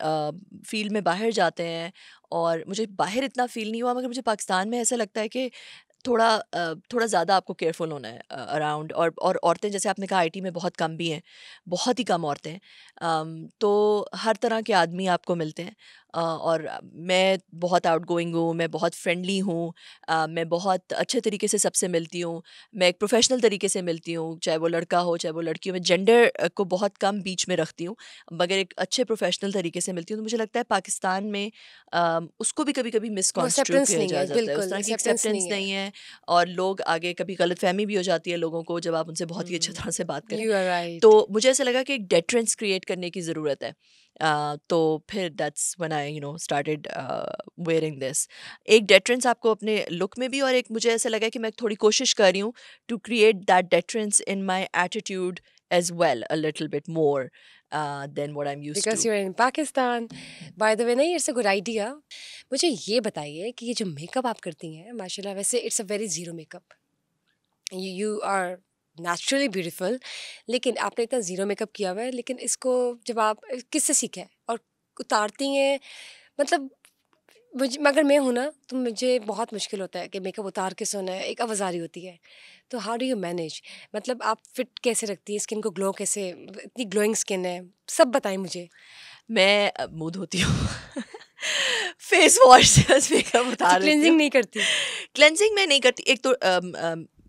फील्ड में बाहर जाते हैं, और मुझे बाहर इतना फ़ील नहीं हुआ, मगर मुझे पाकिस्तान में ऐसा लगता है कि थोड़ा ज़्यादा आपको केयरफुल होना है अराउंड। और औरतें, जैसे आपने कहा, आईटी में बहुत कम भी हैं, बहुत ही कम औरतें हैं। तो हर तरह के आदमी आपको मिलते हैं, और मैं बहुत आउटगोइंग हूँ, मैं बहुत फ्रेंडली हूँ, मैं बहुत अच्छे तरीके से सबसे मिलती हूँ, मैं एक प्रोफेशनल तरीके से मिलती हूँ, चाहे वो लड़का हो चाहे वो लड़की हो। मैं जेंडर को बहुत कम बीच में रखती हूँ, मगर एक अच्छे प्रोफेशनल तरीके से मिलती हूँ। तो मुझे लगता है पाकिस्तान में उसको भी कभी कभी वो मिसकॉन्स्ट्रू एक्सेप्टेंस किया नहीं जा है, जाता है। उस बिल्कुल तरह की एक्सेप्टेंस एक्सेप्टेंस नहीं है। नहीं है, और लोग आगे कभी गलतफहमी भी हो जाती है लोगों को जब आप उनसे बहुत ही अच्छी तरह से बात करें। You are right. तो मुझे ऐसा लगा कि एक डेटरेंस क्रिएट करने की ज़रूरत है। तो फिर that's when I started wearing this. एक डेटरेंस आपको अपने लुक में भी, और एक मुझे ऐसा लगा कि मैं थोड़ी कोशिश कर रही हूँ to create that deterrence in my attitude as well, a little bit more than what I am used because to. You are in Pakistan. By the way, नहीं, इट्स अ गुड आइडिया। मुझे ये बताइए कि ये जो मेकअप आप करती हैं, माशाल्लाह, वैसे it's a very zero makeup. You are naturally beautiful, लेकिन आपने इतना ज़ीरो मेकअप किया हुआ है, लेकिन इसको जब आप किससे सीखा है और उतारती हैं, मतलब मुझे, मगर मैं हूँ ना, तो मुझे बहुत मुश्किल होता है कि मेकअप उतार के सोना है, एक आवाज़ारी होती है। तो हाउ डू यू मैनेज? मतलब आप फिट कैसे रखती हैं स्किन को, ग्लो कैसे, इतनी ग्लोइंग स्किन है, सब बताएं मुझे। मैं मुँह धोती हूँ फेस वॉश से बस मेकअप अच्छा, उतार देती हूँ। क्लिनजिंग नहीं करती? क्लेंजिंग मैं नहीं करती। एक तो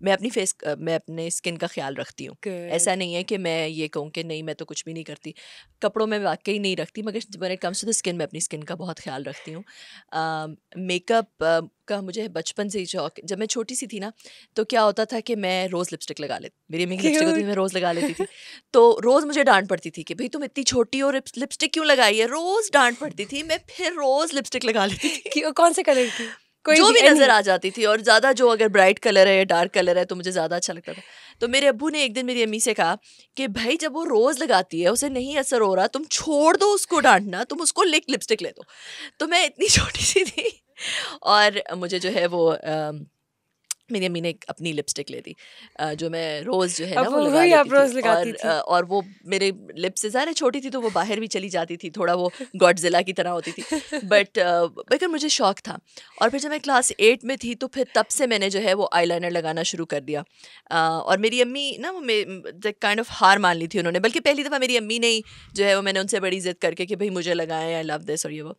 मैं अपने स्किन का ख्याल रखती हूँ। गुड। ऐसा नहीं है कि मैं ये कहूँ कि नहीं मैं तो कुछ भी नहीं करती। कपड़ों में वाकई नहीं रखती, मगर when it comes to the skin मैं अपनी स्किन का बहुत ख्याल रखती हूँ। मेकअप का मुझे बचपन से ही शौक। जब मैं छोटी सी थी ना, तो क्या होता था कि मैं रोज़ लिपस्टिक लगा लेती, मेरी अम्मी की लिपस्टिक होती थी, मैं क्यूट। रोज़ लगा लेती थी। तो रोज़ मुझे डांट पड़ती थी कि भाई तुम इतनी छोटी हो, लिपस्टिक क्यों लगाई है, रोज़ डांट पड़ती थी। मैं फिर रोज़ लिपस्टिक लगा लेती थी कौन से कलर की? कोई जो भी, भी एनी? नज़र आ जाती थी, और ज़्यादा जो अगर ब्राइट कलर है या डार्क कलर है तो मुझे ज़्यादा अच्छा लगता था। तो मेरे अब्बू ने एक दिन मेरी अम्मी से कहा कि भाई जब वो रोज़ लगाती है, उसे नहीं असर हो रहा, तुम छोड़ दो उसको डांटना, तुम उसको लिपस्टिक ले दो। तो मैं इतनी छोटी सी थी, और मुझे जो है वो मेरी अम्मी ने एक अपनी लिपस्टिक ले दी, जो मैं रोज़ जो है ना अब वो लगा वही लेती आप थी। रोज लगाती थी? और वो मेरे लिप्स से ज़्यादा छोटी थी, तो वो बाहर भी चली जाती थी, थोड़ा वो गॉडज़िला की तरह होती थी। बट लेकिन मुझे शौक था। और फिर जब मैं क्लास 8 में थी, तो फिर तब से मैंने जो है वो आईलाइनर लगाना शुरू कर दिया। और मेरी अम्मी ना, वो काइंड ऑफ हार मान ली थी उन्होंने। बल्कि पहली दफ़ा मेरी अम्मी ने ही जो है वो, मैंने उनसे बड़ी ज़िद करके कि भाई मुझे लगाएं, आई लव दिस और ये वो।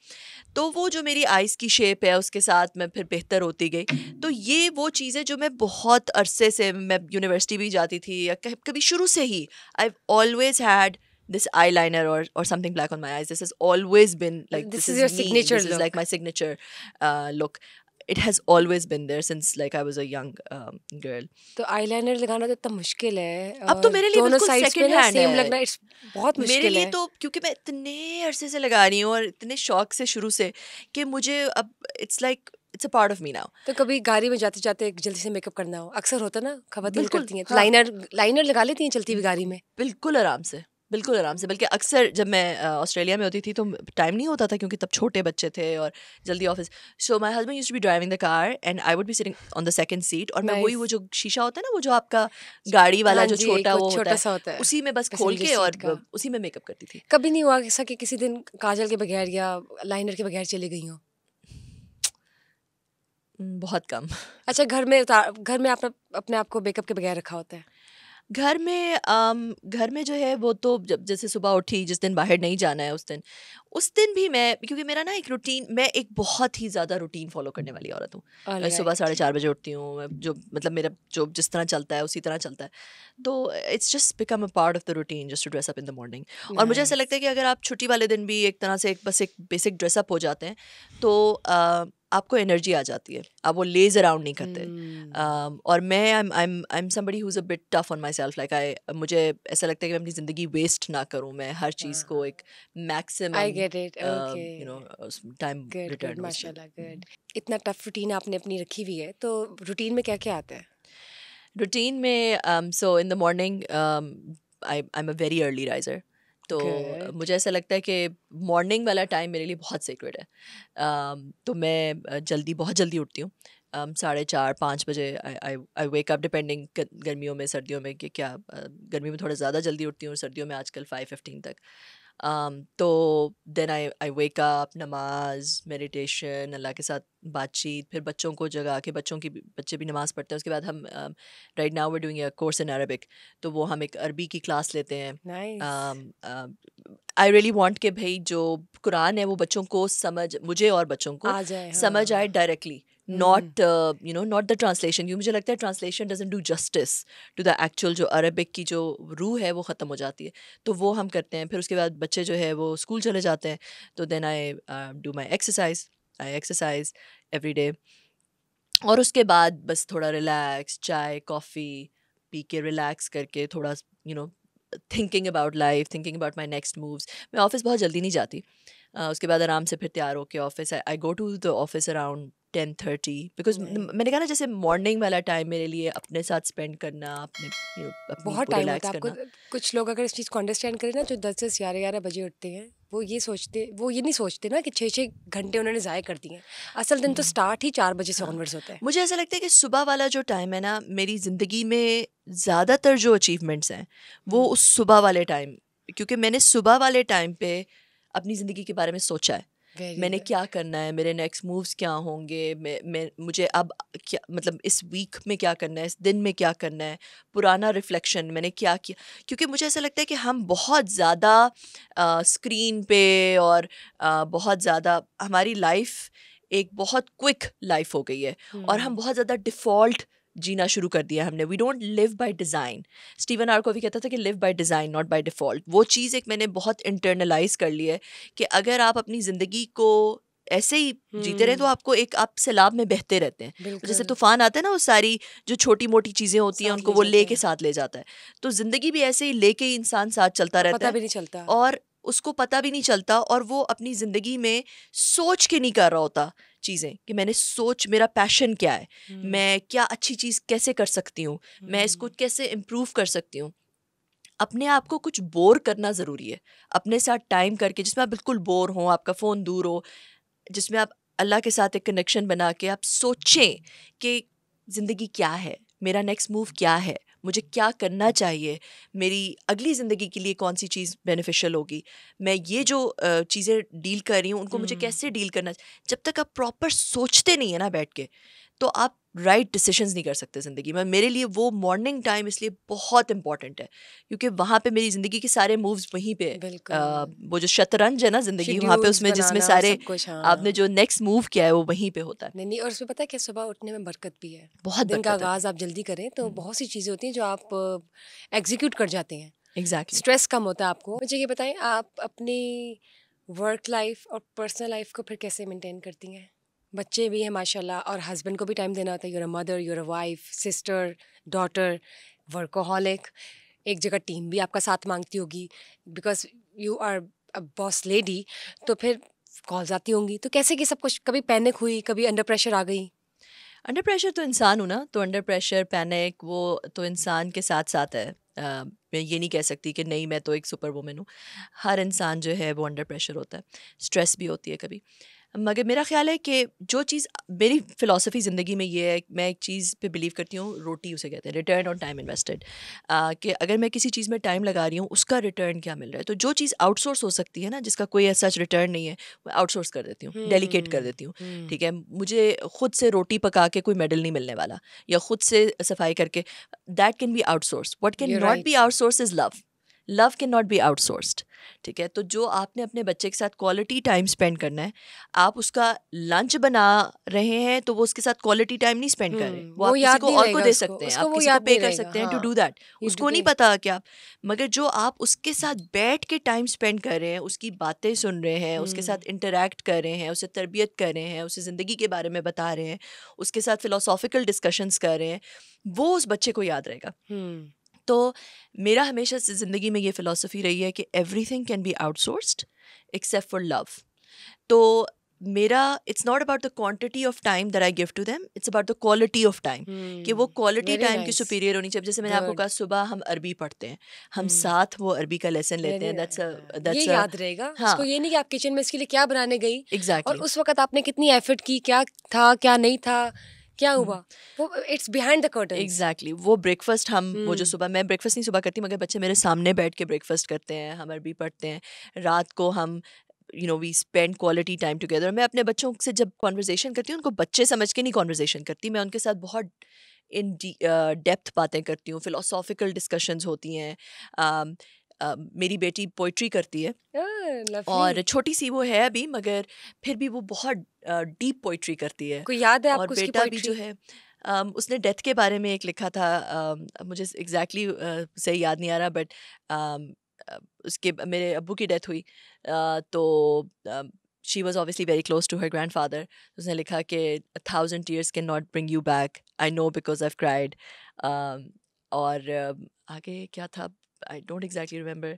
तो वो जो मेरी आइज़ की शेप है, उसके साथ मैं फिर बेहतर होती गई। तो ये वो चीज़ें जो मैं बहुत अरसे से, मैं यूनिवर्सिटी भी जाती थी या कभी शुरू से ही, I always had this eyeliner or something black on my eyes. This has always been like, this this is is your me, signature this is like look. my signature look. It has always been there since like I was a young girl. तो eyeliner लगाना तो इतना मुश्किल है, अब तो और मेरे लिए दोनों बिल्कुल साइड्स पे सेकंड ना हैंड सेम है। लगना, इट्स बहुत मेरे मुश्किल लिए है। तो, क्योंकि मैं इतने अरसे से लगा रही हूँ और इतने शौक से शुरू से, कि मुझे अब it's a part of me now. तो कभी गाड़ी में जाते जाते जल्दी से मेकअप करना हो, अक्सर होता ना, खवातीन बिल्कुल, करती हैं, तो हाँ। लाइनर लगा लेती हैं चलती हुई गाड़ी में? बिल्कुल आराम से, बिल्कुल आराम से। बल्कि अक्सर जब मैं ऑस्ट्रेलिया में होती थी तो टाइम नहीं होता था क्योंकि तब छोटे बच्चे थे और जल्दी office. So my husband used to be driving the car and I would be sitting on the second seat, और मैं वही, वो नाइस। जो शीशा होता है ना, वो जो आपका गाड़ी वाला हाँ जो जी, एक छोटा वो वो होता छोटा है, सा होता है उसी में बस खोल पैसेंजर के सीट और का। उसी में मेकअप करती थी। कभी नहीं हुआ ऐसा कि किसी दिन काजल के बगैर या लाइनर के बगैर चली गई हो? बहुत कम। अच्छा, घर में आपने अपने आप को मेकअप के बगैर रखा होता है? घर में जो है वो तो जब जैसे सुबह उठी, जिस दिन बाहर नहीं जाना है उस दिन भी मैं, क्योंकि मेरा ना एक रूटीन, मैं एक बहुत ही ज़्यादा रूटीन फॉलो करने वाली औरत हूँ। मैं सुबह ऑलराइट। 4:30 बजे उठती हूँ। मैं जो मतलब मेरा जो जिस तरह चलता है उसी तरह चलता है। तो it's just become a part of the routine just to dress up in the morning. और मुझे ऐसा लगता नाइस। है कि अगर आप छुट्टी वाले दिन भी एक तरह से बस एक बेसिक ड्रेसअप हो जाते हैं तो आपको एनर्जी आ जाती है, आप वो लेज अराउंड नहीं करते। और मैं I am somebody who is a bit tough on my self. Like मुझे ऐसा लगता है कि मैं अपनी ज़िंदगी वेस्ट ना करूँ, मैं हर चीज़ को एक I maximum get it. Okay. Time good good, return हो उसमें। माशाल्लाह, गुड। इतना टफ रूटीन आपने अपनी रखी हुई है, तो रूटीन में क्या क्या आता है? रूटीन में so in the morning I am a very early riser. तो गुड। मुझे ऐसा लगता है कि मॉर्निंग वाला टाइम मेरे लिए बहुत सीक्रेट है। तो मैं बहुत जल्दी उठती हूँ। 4:30-5 बजे आई वेक अप, डिपेंडिंग गर्मियों में सर्दियों में कि क्या। गर्मी में थोड़ा ज़्यादा जल्दी उठती हूँ और सर्दियों में आजकल 5:15 तक। तो देन आई वेक अप, नमाज, मेडिटेशन, अल्लाह के साथ बातचीत, फिर बच्चों को जगा के बच्चे भी नमाज़ पढ़ते हैं। उसके बाद हम right now we doing a course in Arabic, तो वो हम एक अरबी की क्लास लेते हैं। नाइस। आई रियली वांट कि भाई जो कुरान है वो बच्चों को मुझे और बच्चों को आ जाए, समझ आए हाँ। Directly, not not the translation. क्योंकि मुझे लगता है translation doesn't do justice to the actual जो अरबिक की जो रूह है वो ख़त्म हो जाती है। तो वो हम करते हैं। फिर उसके बाद बच्चे जो है वो स्कूल चले जाते हैं, तो then I do my I exercise every day. और उसके बाद बस थोड़ा रिलैक्स, चाय कॉफ़ी पी के रिलैक्स करके थोड़ा you know thinking about life, thinking about my next moves. मैं ऑफिस बहुत जल्दी नहीं जाती। उसके बाद आराम से फिर तैयार होके office, I go to the office around 10:30, because Nice. मैंने कहा ना, जैसे मॉर्निंग वाला टाइम मेरे लिए अपने साथ स्पेंड करना, अपनी बहुत को टाइम होता रिलैक्स है आपको। करना। कुछ लोग अगर इस चीज़ को अंडरस्टैंड करें ना, जो 10 से 11 बजे उठते हैं, वो ये नहीं सोचते ना कि 6 घंटे उन्होंने ज़ाय कर दिए हैं। असल दिन तो स्टार्ट ही 4 बजे से हाँ, ऑनवर्ड्स होता है। मुझे ऐसा लगता है कि सुबह वाला जो टाइम है ना, मेरी ज़िंदगी में ज़्यादातर जो अचीवमेंट्स हैं वो उस सुबह वाले टाइम, क्योंकि मैंने सुबह वाले टाइम पे अपनी ज़िंदगी के बारे में सोचा है। वेरी मैंने गुड। क्या करना है, मेरे नेक्स्ट मूव्स क्या होंगे, मुझे अब क्या, मतलब इस वीक में क्या करना है, इस दिन में क्या करना है, पुराना रिफ्लेक्शन मैंने क्या किया। क्योंकि मुझे ऐसा लगता है कि हम बहुत ज़्यादा स्क्रीन पे और बहुत ज़्यादा हमारी लाइफ एक बहुत क्विक लाइफ हो गई है, और हम बहुत ज़्यादा डिफ़ॉल्ट जीना शुरू कर दिया हमने। We don't live by design. Stephen R Covey कहता था कि live by design not by default. वो चीज़ एक मैंने बहुत इंटरनलाइज कर ली है कि अगर आप अपनी ज़िंदगी को ऐसे ही जीते रहे तो आपको एक, आप सैलाब में बहते रहते हैं। तो जैसे बिल्कुल। तूफान आता है ना, वो सारी जो छोटी मोटी चीज़ें होती हैं साथ उनको ले वो जाते लेके हैं साथ ले जाता है। तो ज़िंदगी भी ऐसे ही लेके ही इंसान साथ चलता और रहता पता है, भी नहीं चलता। और उसको पता भी नहीं चलता, और वो अपनी ज़िंदगी में सोच के नहीं कर रहा होता चीज़ें कि मेरा पैशन क्या है, हम्म। मैं क्या अच्छी चीज़ कैसे कर सकती हूँ, मैं इसको कैसे इम्प्रूव कर सकती हूँ। अपने आप को कुछ बोर करना ज़रूरी है, अपने साथ टाइम करके जिसमें आप बिल्कुल बोर हों, आपका फ़ोन दूर हो, जिसमें आप अल्लाह के साथ एक कनेक्शन बना के आप सोचें कि ज़िंदगी क्या है, मेरा नेक्स्ट मूव क्या है, मुझे क्या करना चाहिए, मेरी अगली ज़िंदगी के लिए कौन सी चीज़ बेनिफिशियल होगी, मैं ये जो चीज़ें डील कर रही हूँ उनको मुझे कैसे डील करना। जब तक आप प्रॉपर सोचते नहीं है ना बैठ के, तो आप राइट डिसीजंस नहीं कर सकते ज़िंदगी में। मेरे लिए वो मॉर्निंग टाइम इसलिए बहुत इंपॉर्टेंट है, क्योंकि वहाँ पे मेरी ज़िंदगी के सारे मूव्स वहीं पे बिल्कुल। वो जो शतरंज है ना ज़िंदगी, वहाँ पे शेड्यूल्स उसमें जिसमें बनाना सारे सब कुछ, आपने हाँ। जो नेक्स्ट मूव किया है वो वहीं पे होता है। नहीं नहीं, और उसमें पता है क्या, सुबह उठने में बरकत भी है। बहुत दिन का बरकत है। आगाज़ आप जल्दी करें तो बहुत सी चीज़ें होती हैं जो आप एग्जीक्यूट कर जाते हैं। एग्जैक्टली। स्ट्रेस कम होता है आपको। मुझे ये बताएं, आप अपनी वर्क लाइफ और पर्सनल लाइफ को फिर कैसे मेंटेन करती हैं? बच्चे भी हैं माशाल्लाह, और हस्बैंड को भी टाइम देना होता है। You're a mother, you're a wife, sister, daughter, workaholic. एक जगह टीम भी आपका साथ मांगती होगी, because you are a boss lady. तो फिर कॉल्स आती होंगी, तो कैसे कि सब कुछ, कभी पैनिक हुई, कभी अंडर प्रेशर आ गई? अंडर प्रेशर तो इंसान हूँ ना, तो अंडर प्रेशर पैनिक वो तो इंसान के साथ साथ है। मैं ये नहीं कह सकती कि नहीं मैं तो एक सुपर वुमन हूँ। हर इंसान जो है वो अंडर प्रेशर होता है, स्ट्रेस भी होती है कभी। मगर मेरा ख्याल है कि जो चीज़ मेरी फ़िलॉसफी ज़िंदगी में ये है, मैं एक चीज़ पे बिलीव करती हूँ, रोटी उसे कहते हैं, रिटर्न ऑन टाइम इन्वेस्टेड। कि अगर मैं किसी चीज़ में टाइम लगा रही हूँ उसका रिटर्न क्या मिल रहा है। तो जो चीज़ आउटसोर्स हो सकती है ना, जिसका कोई सच रिटर्न नहीं है, मैं आउटसोर्स कर देती हूँ, डेलीकेट कर देती हूँ। ठीक है, मुझे खुद से रोटी पका के कोई मेडल नहीं मिलने वाला, या खुद से सफाई करके, that can be outsource. What can You're not be right. Outsource is love. Love can not be outsourced. ठीक है, तो जो आपने अपने बच्चे के साथ क्वालिटी टाइम स्पेंड करना है, आप उसका लंच बना रहे हैं तो वो उसके साथ क्वालिटी टाइम नहीं स्पेंड कर रहे, वो वो आप किसी याद को नहीं और को रहेगा दे उसको, सकते हैं, उसको आप वो किसी को याद पे नहीं कर रहेगा। सकते हैं टू हाँ, डू दैट। you उसको नहीं did. पता कि आप, मगर जो आप उसके साथ बैठ के टाइम स्पेंड कर रहे हैं, उसकी बातें सुन रहे हैं, उसके साथ इंटरेक्ट कर रहे हैं, उसे तरबियत कर रहे हैं, उसे ज़िंदगी के बारे में बता रहे हैं, उसके साथ फ़िलोसॉफ़िकल डिस्कशंस कर रहे हैं, वो उस बच्चे को याद रहेगा। हम्म। तो मेरा हमेशा से ज़िंदगी में ये फ़िलॉसफ़ी रही है कि everything can be outsourced except for love. तो मेरा, it's not about the quantity of time that I give to them, it's about the quality of time. कि वो क्वालिटी वेरी टाइम की नाइस, सुपीरियर होनी चाहिए। जैसे मैंने आपको गुड, कहा, सुबह हम अरबी पढ़ते हैं, हम साथ वो अरबी का लेसन लेते वेरी हैं, नाइस। हाँ, ये दैट्स अ याद रहेगा उसको, हाँ, ये नहीं कि आप किचन में इसके लिए क्या बनाने गई और एग्जैक्टली। उस वक्त आपने कितनी एफर्ट की, क्या था क्या नहीं था, क्या हुआ, वो it's behind the curtains. Exactly वो ब्रेकफास्ट, हम वो जो हम्म। सुबह, मैं ब्रेकफास्ट नहीं सुबह करती, मगर बच्चे मेरे सामने बैठ के ब्रेकफास्ट करते हैं, हम अरबी पढ़ते हैं, रात को हम we spend quality time together. मैं अपने बच्चों से जब कॉन्वर्जेसन करती हूँ, उनको बच्चे समझ के नहीं कॉन्वर्जेसन करती, मैं उनके साथ बहुत इन डेप्थ बातें करती हूँ, फिलोसॉफिकल डिस्कशंस होती हैं। मेरी बेटी पोइट्री करती है, लवली। और छोटी सी वो है अभी, मगर फिर भी वो बहुत डीप पोइट्री करती है। कोई याद है और आपको उसकी बेटा भी जो पोइट्री? है, उसने डेथ के बारे में एक लिखा था, मुझे एग्जैक्टली सही याद नहीं आ रहा, बट उसके मेरे अब्बू की डेथ हुई, तो she was obviously very close to her grandfather. उसने लिखा कि 1,000 tears can not bring you back, I know because I cried. और आगे क्या था, I don't exactly remember.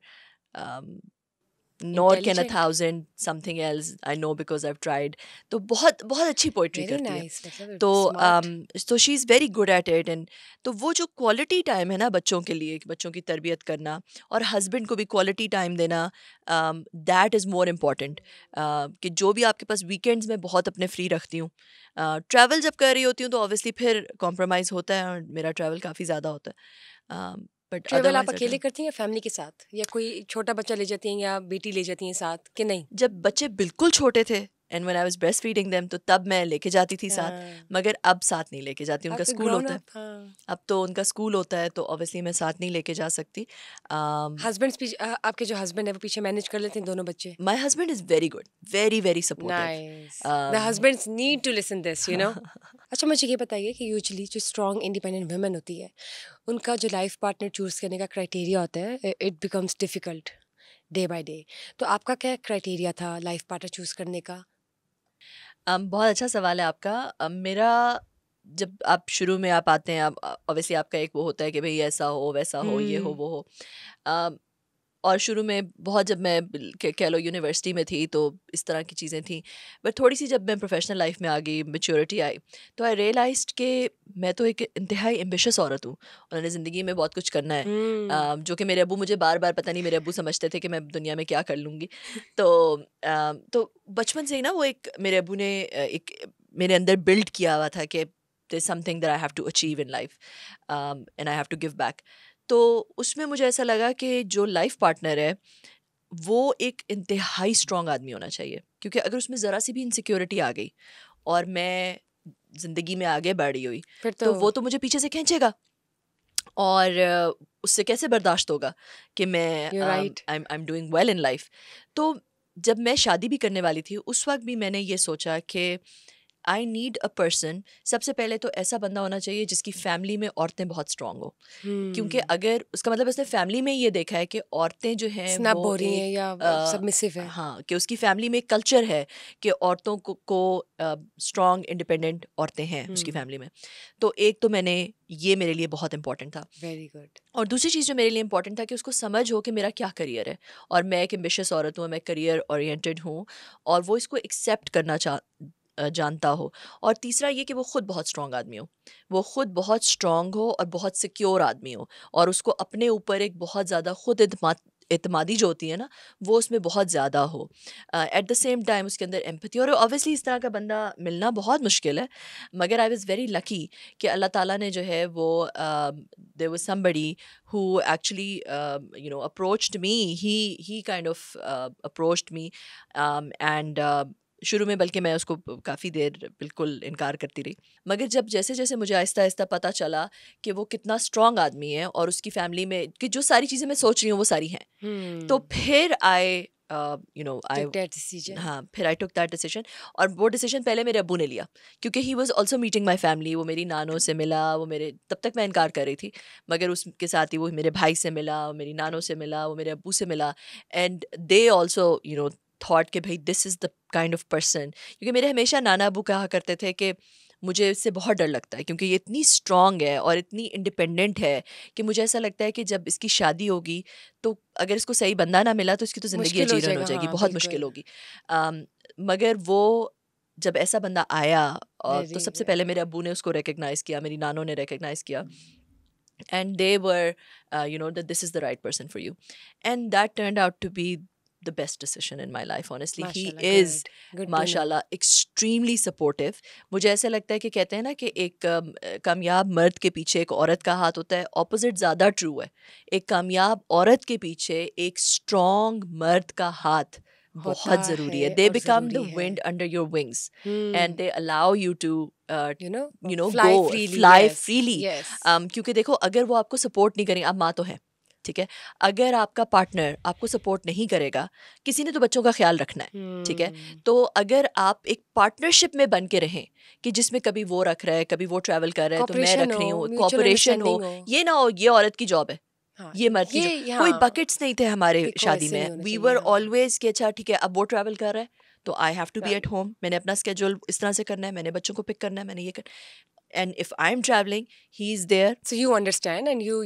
Nor can a intelligent. 1000 something else, I know because I tried. तो बहुत बहुत अच्छी पोइट्री वेरी करती है। नाइस, मतलब तो स्मार्ट। तो she is very good at it. And तो वो जो क्वालिटी टाइम है ना बच्चों के लिए, बच्चों की तरबियत करना, और हस्बैंड को भी क्वालिटी टाइम देना, दैट इज़ मोर इम्पॉर्टेंट। कि जो भी आपके पास वीकेंड्स में बहुत अपने फ्री रखती हूँ, ट्रैवल जब कर रही होती हूँ तो ऑब्वियसली फिर कॉम्प्रोमाइज़ होता है, और मेरा ट्रैवल काफ़ी ज़्यादा होता है, बट ट्रेवल आप अदरवाइज अकेले करती हैं या फैमिली के साथ, या कोई छोटा बच्चा ले जाती हैं या बेटी ले जाती हैं साथ, कि नहीं? जब बच्चे बिल्कुल छोटे थे, and when I was breast feeding them, तो तब मैं लेके जाती थी साथ, हाँ, मगर अब साथ नहीं लेके जाती, आप उनका तो स्कूल ग्रोन होता है। अप। हाँ। अब तो उनका स्कूल होता है, तो ऑब्वियसली मैं साथ नहीं लेके जा सकती। हस्बैंड्स भी, आपके जो हस्बैंड है वो पीछे मैनेज कर लेते हैं दोनों बच्चे? My husband is very good, very very supportive. Nice, the husbands need to listen this, you know. अच्छा, मुझे ये बताइए कि यूजुअली जो स्ट्रॉन्ग इंडिपेंडेंट वुमेन होती है, उनका जो लाइफ पार्टनर चूज करने का क्राइटेरिया होता है, it becomes difficult day by day. तो आपका क्या क्राइटेरिया था लाइफ पार्टनर चूज करने का? बहुत अच्छा सवाल है आपका। मेरा, जब आप शुरू में आप आते हैं, आप ऑब्वियसली आपका एक वो होता है कि भाई ऐसा हो वैसा हो, ये हो हम्म। वो हो। अम, और शुरू में बहुत, जब मैं कह लो यूनिवर्सिटी में थी, तो इस तरह की चीज़ें थी। बट थोड़ी सी जब मैं प्रोफेशनल लाइफ में आ गई, मैच्योरिटी आई, तो आई रियलाइज्ड कि मैं तो एक इंतहाई एम्बिशियस औरत हूँ, उन्होंने ज़िंदगी में बहुत कुछ करना है। हम्म। जो कि मेरे अब्बू मुझे बार बार, पता नहीं मेरे अब्बू समझते थे कि मैं दुनिया में क्या कर लूँगी। तो तो बचपन से ही ना वो एक, मेरे अब्बू ने एक मेरे अंदर बिल्ड किया हुआ था कि there's something that I have to achieve in life, and I have to give back. तो उसमें मुझे ऐसा लगा कि जो लाइफ पार्टनर है वो एक इंतहाई स्ट्रॉन्ग आदमी होना चाहिए, क्योंकि अगर उसमें ज़रा सी भी इनसिक्योरिटी आ गई और मैं ज़िंदगी में आगे बढ़ी हुई, फिर तो तो वो तो मुझे पीछे से खींचेगा, और उससे कैसे बर्दाश्त होगा कि मैं you right. I am doing well in life. तो जब मैं शादी भी करने वाली थी, उस वक्त भी मैंने ये सोचा कि आई नीड अ पर्सन, सबसे पहले तो ऐसा बंदा होना चाहिए जिसकी फैमिली में औरतें बहुत स्ट्रांग हो, क्योंकि अगर उसका मतलब उसने फैमिली में ये देखा है कि औरतें जो हैं स्नैप वो हो रही हैं एक या सबमिसिव है। हाँ, कि उसकी फैमिली में एक कल्चर है कि औरतों को स्ट्रांग इंडिपेंडेंट औरतें हैं उसकी फैमिली में। तो एक तो ये मेरे लिए बहुत इंपॉर्टेंट था। Very good. और दूसरी चीज़ जो मेरे लिए इंपॉर्टेंट था कि उसको समझ हो कि मेरा क्या करियर है, और मैं एक एम्बिशियस औरत हूँ, मैं करियर ओरिएंटेड हूँ, और वो इसको एक्सेप्ट करना जानता हो। और तीसरा ये कि वो खुद बहुत स्ट्रांग आदमी हो, वो खुद बहुत स्ट्रांग हो और बहुत सिक्योर आदमी हो, और उसको अपने ऊपर एक बहुत ज़्यादा खुद एतमादी जो होती है ना, वो उसमें बहुत ज़्यादा हो। एट द सेम टाइम उसके अंदर एम्पैथी, और ऑब्वियसली इस तरह का बंदा मिलना बहुत मुश्किल है, मगर आई वाज वेरी लकी कि अल्लाह ताला ने जो है वो there was somebody who actually approached me. He kind of approached me, and शुरू में बल्कि मैं उसको काफ़ी देर बिल्कुल इनकार करती रही, मगर जब जैसे जैसे मुझे आहिस्ता आहिस्ता पता चला कि वो कितना स्ट्रांग आदमी है और उसकी फैमिली में कि जो सारी चीज़ें मैं सोच रही हूँ वो सारी हैं, तो फिर आई Took that decision. हाँ, फिर आई टुक दैट डिसीजन। और वो डिसीजन पहले मेरे अब्बू ने लिया, क्योंकि he was also meeting my family. वो मेरी नानों से मिला, वो मेरे, तब तक मैं इनकार कर रही थी, मगर उसके साथ ही वो मेरे भाई से मिला, वो मेरी नानों से मिला, वो मेरे अब्बू से मिला, एंड दे आल्सो थॉट कि भाई this is the kind of person. क्योंकि मेरे हमेशा नाना अब्बू कहा करते थे कि मुझे इससे बहुत डर लगता है, क्योंकि ये इतनी स्ट्रांग है और इतनी इंडिपेंडेंट है कि मुझे ऐसा लगता है कि जब इसकी शादी होगी तो अगर इसको सही बंदा ना मिला तो इसकी तो ज़िंदगी मुश्किल हो अजीरन हो जाएगा, जाएगी, हाँ बहुत मुश्किल बिल्कुल। होगी। मगर वो जब ऐसा बंदा आया, और तो वेरी सबसे पहले मेरे अब्बू ने उसको रिकग्नाइज़ किया, मेरी नानों ने रिकग्नाइज़ किया, and they were that this is the right person for you, and that turned out to be the best decision in my life, honestly. He माशाल्लाह, is good to know. माशाल्लाह extremely supportive. मुझे ऐसा लगता है कि कहते हैं ना कि एक कामयाब मर्द के पीछे एक औरत का हाथ होता है, ऑपोजिट ज़्यादा ट्रू है। एक कामयाब औरत के पीछे एक स्ट्रॉन्ग मर्द का हाथ होता बहुत ज़रूरी है। है They और become the ज़रूरी है। wind under your wings, and they allow you to fly go freely, fly yes, freely. yes. क्योंकि देखो, अगर वो आपको सपोर्ट नहीं करेंगे, आप माँ तो हैं, ठीक है, अगर आपका पार्टनर आपको सपोर्ट नहीं करेगा, किसी ने तो बच्चों का ख्याल रखना है, ठीक है, तो अगर आप एक पार्टनरशिप में बन के रहें कि जिसमें कभी वो रख रहा है, कभी वो ट्रैवल कर रहा है, तो मैं Cooperation रख रही हो, हूँ, mutual कोऑपरेशन हो, understanding हो। ये ना हो ये औरत की जॉब है, हाँ, ये मर्द की ये जॉब। कोई हाँ, बकेट्स नहीं थे हमारे देखो शादी ऐसे नहीं में, होना वी चाहिए, वर हाँ। ऑलवेज कि अच्छा ठीक है, अब वो ट्रैवल कर रहा है तो I have to be at Travel. Home, मैंने अपना स्केड्यूल इस तरह से करना है, मैंने बच्चों को पिक करना है, मैंने ये कर, and if I am travelling he is there. So you understand and you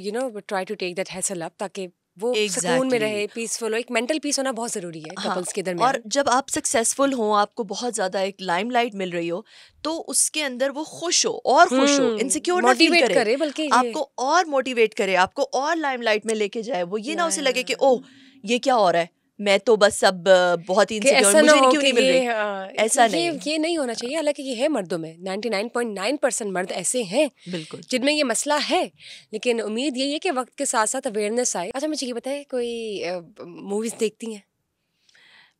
try to take that hassle up ताकि वो सुकून में एग्जैक्टली, रहे, पीसफुल हो। एक मेंटल पीस होना बहुत ज़रूरी है हाँ। कपल्स के और दरमियान। जब आप सक्सेसफुल हो, आपको बहुत ज़्यादा एक लाइमलाइट मिल रही हो, तो उसके अंदर वो खुश हो और खुश हो, इनसिक्योर ना फील मोटिवेट करे, करे बल्कि ये आपको और मोटिवेट करे, आपको और लाइमलाइट में लेके जाए। वो ये ना उसे लगे कि या ओह ये क्या हो रहा है, मैं तो बस अब बहुत ही कि इनसिक्योर, ऐसा ना मुझे हो क्यों कि नहीं मिल रही। ये ऐसा ये नहीं, ये नहीं होना चाहिए। हालांकि ये है मर्दों में 99.9% मर्द ऐसे हैं बिल्कुल। जिनमें ये मसला है, लेकिन उम्मीद यही है कि वक्त के साथ साथ अवेयरनेस आए। अच्छा मुझे ये बताए, कोई मूवीज देखती हैं?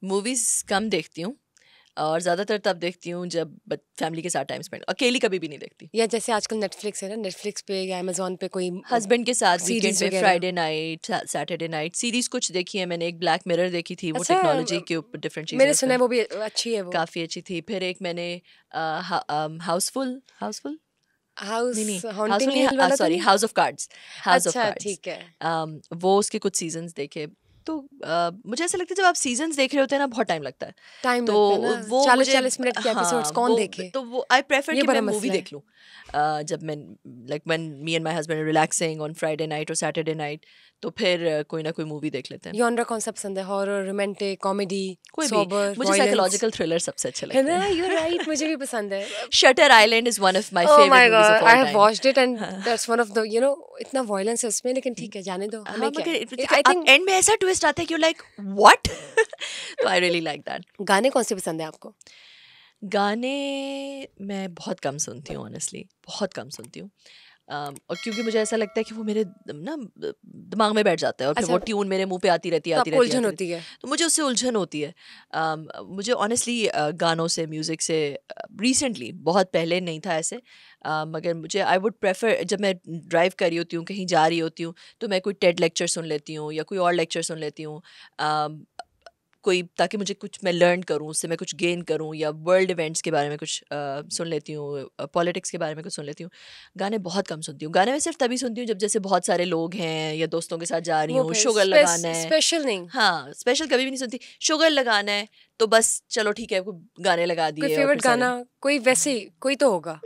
मूवीज़ कम देखती हूँ, और ज़्यादातर तब देखती हूँ जब फैमिली के साथ टाइम स्पेंड, अकेली कभी भी नहीं देखती। या जैसे आजकल नेटफ्लिक्स है ना, नेटफ्लिक्स पे या अमेजोन पे कोई हस्बैंड के साथ वीकेंड सीरीज पे, वगैरह? Friday night, Saturday night series कुछ देखी है मैंने। एक ब्लैक मिरर देखी थी, वो अच्छा, टेक्नोलॉजी के ऊपर डिफरेंट चीज़ें मैंने सुना उसमें है वो भी अच्छी है वो। काफ़ी अच्छी थी। फिर एक मैंने हाउसफुल हाउसफुल हाउस नहीं नहीं हॉन्टिंग हाउसफुल हिल नहीं, वाला तो सॉरी, नहीं? House of cards, house of अच्छा कार्ड्स। ठीक है। वो उसके कुछ सीजन्स देखे। तो मुझे ऐसा लगता है जब आप सीजन्स देख रहे होते हैं ना, बहुत टाइम लगता है, टाइम तो लगता है ना, वो 40-40 मिनट के एपिसोड्स हाँ, कौन देखे? तो वो आई प्रेफर ये कि बड़ा मैं मूवी मसला है। देख लूँ। जब मैं like when me and my husband relaxing on Friday night और सैटरडे नाइट, तो फिर कोई ना कोई मूवी देख लेते हैं। जॉनरा कौन सा पसंद है? हॉरर, रोमांटिक, कॉमेडी, कोई भी, सोबर, मुझे वायलेंस? साइकोलॉजिकल थ्रिलर सबसे अच्छे है लगते ना, हैं। यू राइट, मुझे भी पसंद है। Shutter island is one of my oh favourite my movies of God, I all have time. Watched it and that's one of the इतना वायलेंस है उसमें, लेकिन ठीक है, जाने दो, हाँ, हमें क्या मगर है। देखो आई आप थिंक एंड में ऐसा ट्विस्ट आता है कि यू लाइक व्हाट। तो आई रियली लाइक दैट। गाने कौन से पसंद है आपको? गाने मैं बहुत कम सुनती हूँ, ऑनेस्टली बहुत कम सुनती हूँ। और क्योंकि मुझे ऐसा लगता है कि वो मेरे ना दिमाग में बैठ जाता है, और फिर वो अच्छा, ट्यून मेरे मुंह पे आती रहती है तो आती आपको रहती है उलझन आती रहती होती है? है, तो मुझे उससे उलझन होती है। मुझे ऑनेस्टली गानों से, म्यूज़िक से रिसेंटली, बहुत पहले नहीं था ऐसे, मगर मुझे आई वुड प्रेफर, जब मैं ड्राइव कर रही होती हूँ, कहीं जा रही होती हूँ, तो मैं कोई टेड लेक्चर सुन लेती हूँ या कोई और लेक्चर सुन लेती हूँ। कोई ताकि मुझे कुछ मैं लर्न करूँ, उससे मैं कुछ गेन करूँ, या वर्ल्ड इवेंट्स के बारे में कुछ सुन लेती हूँ, पॉलिटिक्स के बारे में कुछ सुन लेती हूँ। गाने बहुत कम सुनती हूँ। गाने मैं सिर्फ तभी सुनती हूँ जब जैसे बहुत सारे लोग हैं या दोस्तों के साथ जा रही वो हूँ, फिर शुगर लगाना है। स्पेशल नहीं, हाँ, स्पेशल कभी भी नहीं सुनती। शुगर लगाना है तो बस चलो ठीक है, गाने लगा कोई दिए और फेवरेट फिर सारे। गाना, कोई वैसे कोई तो होगा,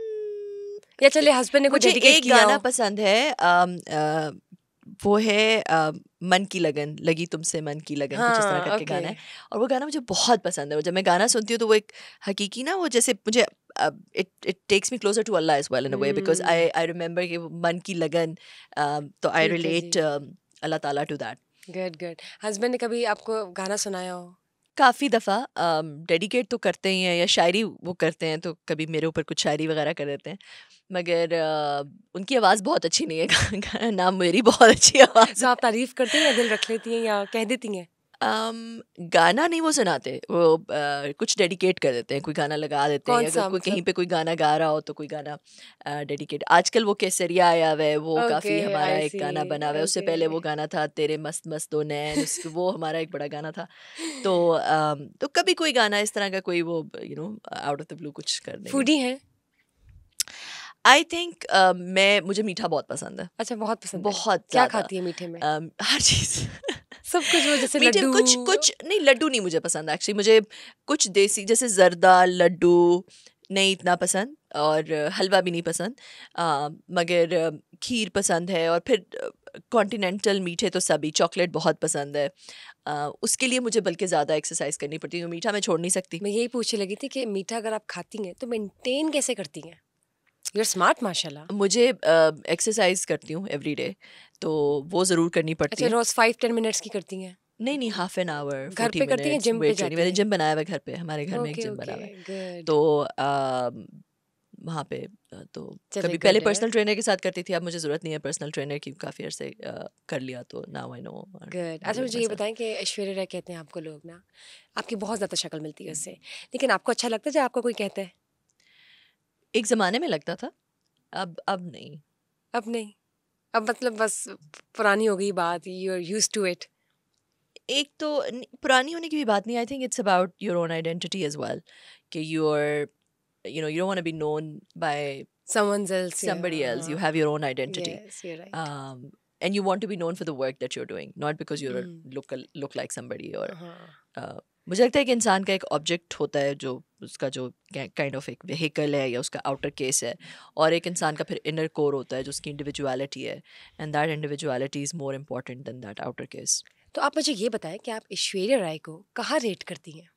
या चलिए हस्बैंड ने कोई मुझे डेडिकेट एक किया गाना हो। पसंद है, वो है मन की लगन, लगी तुमसे मन की लगन, कुछ इस तरह हाँ, करके ओके, गाना है। और वो गाना मुझे बहुत पसंद है। वो जब मैं गाना सुनती हूँ तो वो एक हकीकी ना, वो जैसे मुझे it takes me closer to Allah as well in a way, because I remember कि वो मन की लगन, तो आई ठीक है रिलेट जी, अल्लाह ताला to that. Good good. Husband ने कभी आपको गाना सुनाया हो? काफ़ी दफ़ा डेडिकेट तो करते ही हैं, या शायरी वो करते हैं, तो कभी मेरे ऊपर कुछ शायरी वगैरह कर देते हैं। मगर उनकी आवाज़ बहुत अच्छी नहीं है, ना मेरी बहुत अच्छी आवाज़ तो आप है। तारीफ करती हैं या दिल रख लेती हैं या कह देती हैं? गाना नहीं वो सुनाते, वो कुछ डेडिकेट कर देते हैं, कोई गाना लगा देते हैं, कौन या अगर सा कोई कहीं मतलब? पे कोई गाना गा रहा हो तो कोई गाना डेडिकेट। आजकल वो केसरिया आया हुआ है, वो ओके, काफ़ी हमारा आई एक सी, गाना बना हुआ है। उससे ओके। पहले वो गाना था तेरे मस्त मस्त दो नैन, उसके वो हमारा एक बड़ा गाना था। तो कभी कोई गाना इस तरह का कोई वो आउट ऑफ द ब्लू कुछ कर देंगे। फूडी हैं? आई थिंक मुझे मीठा बहुत पसंद है, अच्छा, बहुत पसंद है। बहुत क्या ज़्यादा। खाती है मीठे में? हर चीज़। सब कुछ, वो जैसे मीठे में लड्डू? कुछ कुछ नहीं, लड्डू नहीं मुझे पसंद एक्चुअली। मुझे कुछ देसी जैसे जर्दा लड्डू नहीं इतना पसंद, और हलवा भी नहीं पसंद। मगर खीर पसंद है, और फिर कॉन्टिनेंटल मीठे तो सभी, चॉकलेट बहुत पसंद है। उसके लिए मुझे बल्कि ज़्यादा एक्सरसाइज करनी पड़ती है, तो मीठा मैं छोड़ नहीं सकती। मैं यही पूछने लगी थी कि मीठा अगर आप खाती हैं तो मेंटेन कैसे करती हैं? यू आर स्मार्ट माशाल्लाह। मुझे एक्सरसाइज करती हूँ एवरी डे, तो वो ज़रूर करनी पड़ती अच्छा, है। रोज 5-10 मिनट्स की करती हैं? नहीं नहीं, हाफ एन आवर, घर 40 पे करती हैं, मिनट्स जिम पे वेट ट्रेनिंग। जाती मैंने हैं? जिम बनाया हुआ है घर पे, हमारे घर में एक ओके जिम बना ओके, हुआ है। गुड। तो वहाँ पे तो चले कभी पहले गुड है, पर्सनल ट्रेनर के साथ करती थी, अब मुझे ज़रूरत नहीं है पर्सनल ट्रेनर की, काफ़ी अर्से कर लिया, तो नाउ आई नो गुड। अच्छा, डूइंग मुझे ये माय बताएं कि ऐश्वर्या राय कहते हैं आपको लोग ना, आपकी बहुत ज़्यादा शक्ल मिलती है उससे, लेकिन आपको अच्छा लगता है जब आपको कोई कहता है? एक ज़माने में लगता था, अब नहीं। अब नहीं, अब मतलब बस पुरानी हो गई बात, you are used to it. एक तो पुरानी होने की भी बात नहीं, I think it's about your own identity as well, कि you are you don't want to be known by someone else, somebody else. You have your own identity, yes, you are right. and you want to be known for the work that you're doing, not because you hmm, look like somebody, or हाँ, मुझे लगता है कि इंसान का एक object होता है, जो उसका जो काइंड ऑफ एक व्हीकल है या उसका आउटर केस है, और एक इंसान का फिर इनर कोर होता है जो उसकी इंडिविजुअलिटी है, and that individuality is more important then that outer case. तो आप मुझे ये बताएं कि आप ऐश्वर्या राय को कहाँ रेट करती हैं?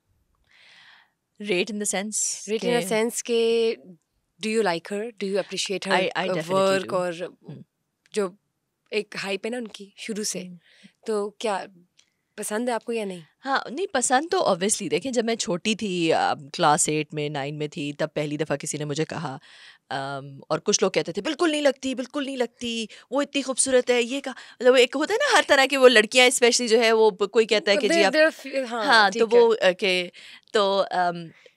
Rate in the sense rate in के अ सेंस के, do you like her, do you appreciate I her definitely work, do. और जो एक हाइप है ना उनकी शुरू से, तो क्या पसंद है आपको या नहीं? हाँ, नहीं पसंद तो ऑब्वियसली, देखें जब मैं छोटी थी, क्लास 8 में 9 में थी, तब पहली दफ़ा किसी ने मुझे कहा, और कुछ लोग कहते थे बिल्कुल नहीं लगती, बिल्कुल नहीं लगती, वो इतनी खूबसूरत है, ये का मतलब एक होता है ना, हर तरह की वो लड़कियां स्पेशली जो है वो कोई कहता है कि जी आप, हाँ, हाँ, तो ठीक वो है। तो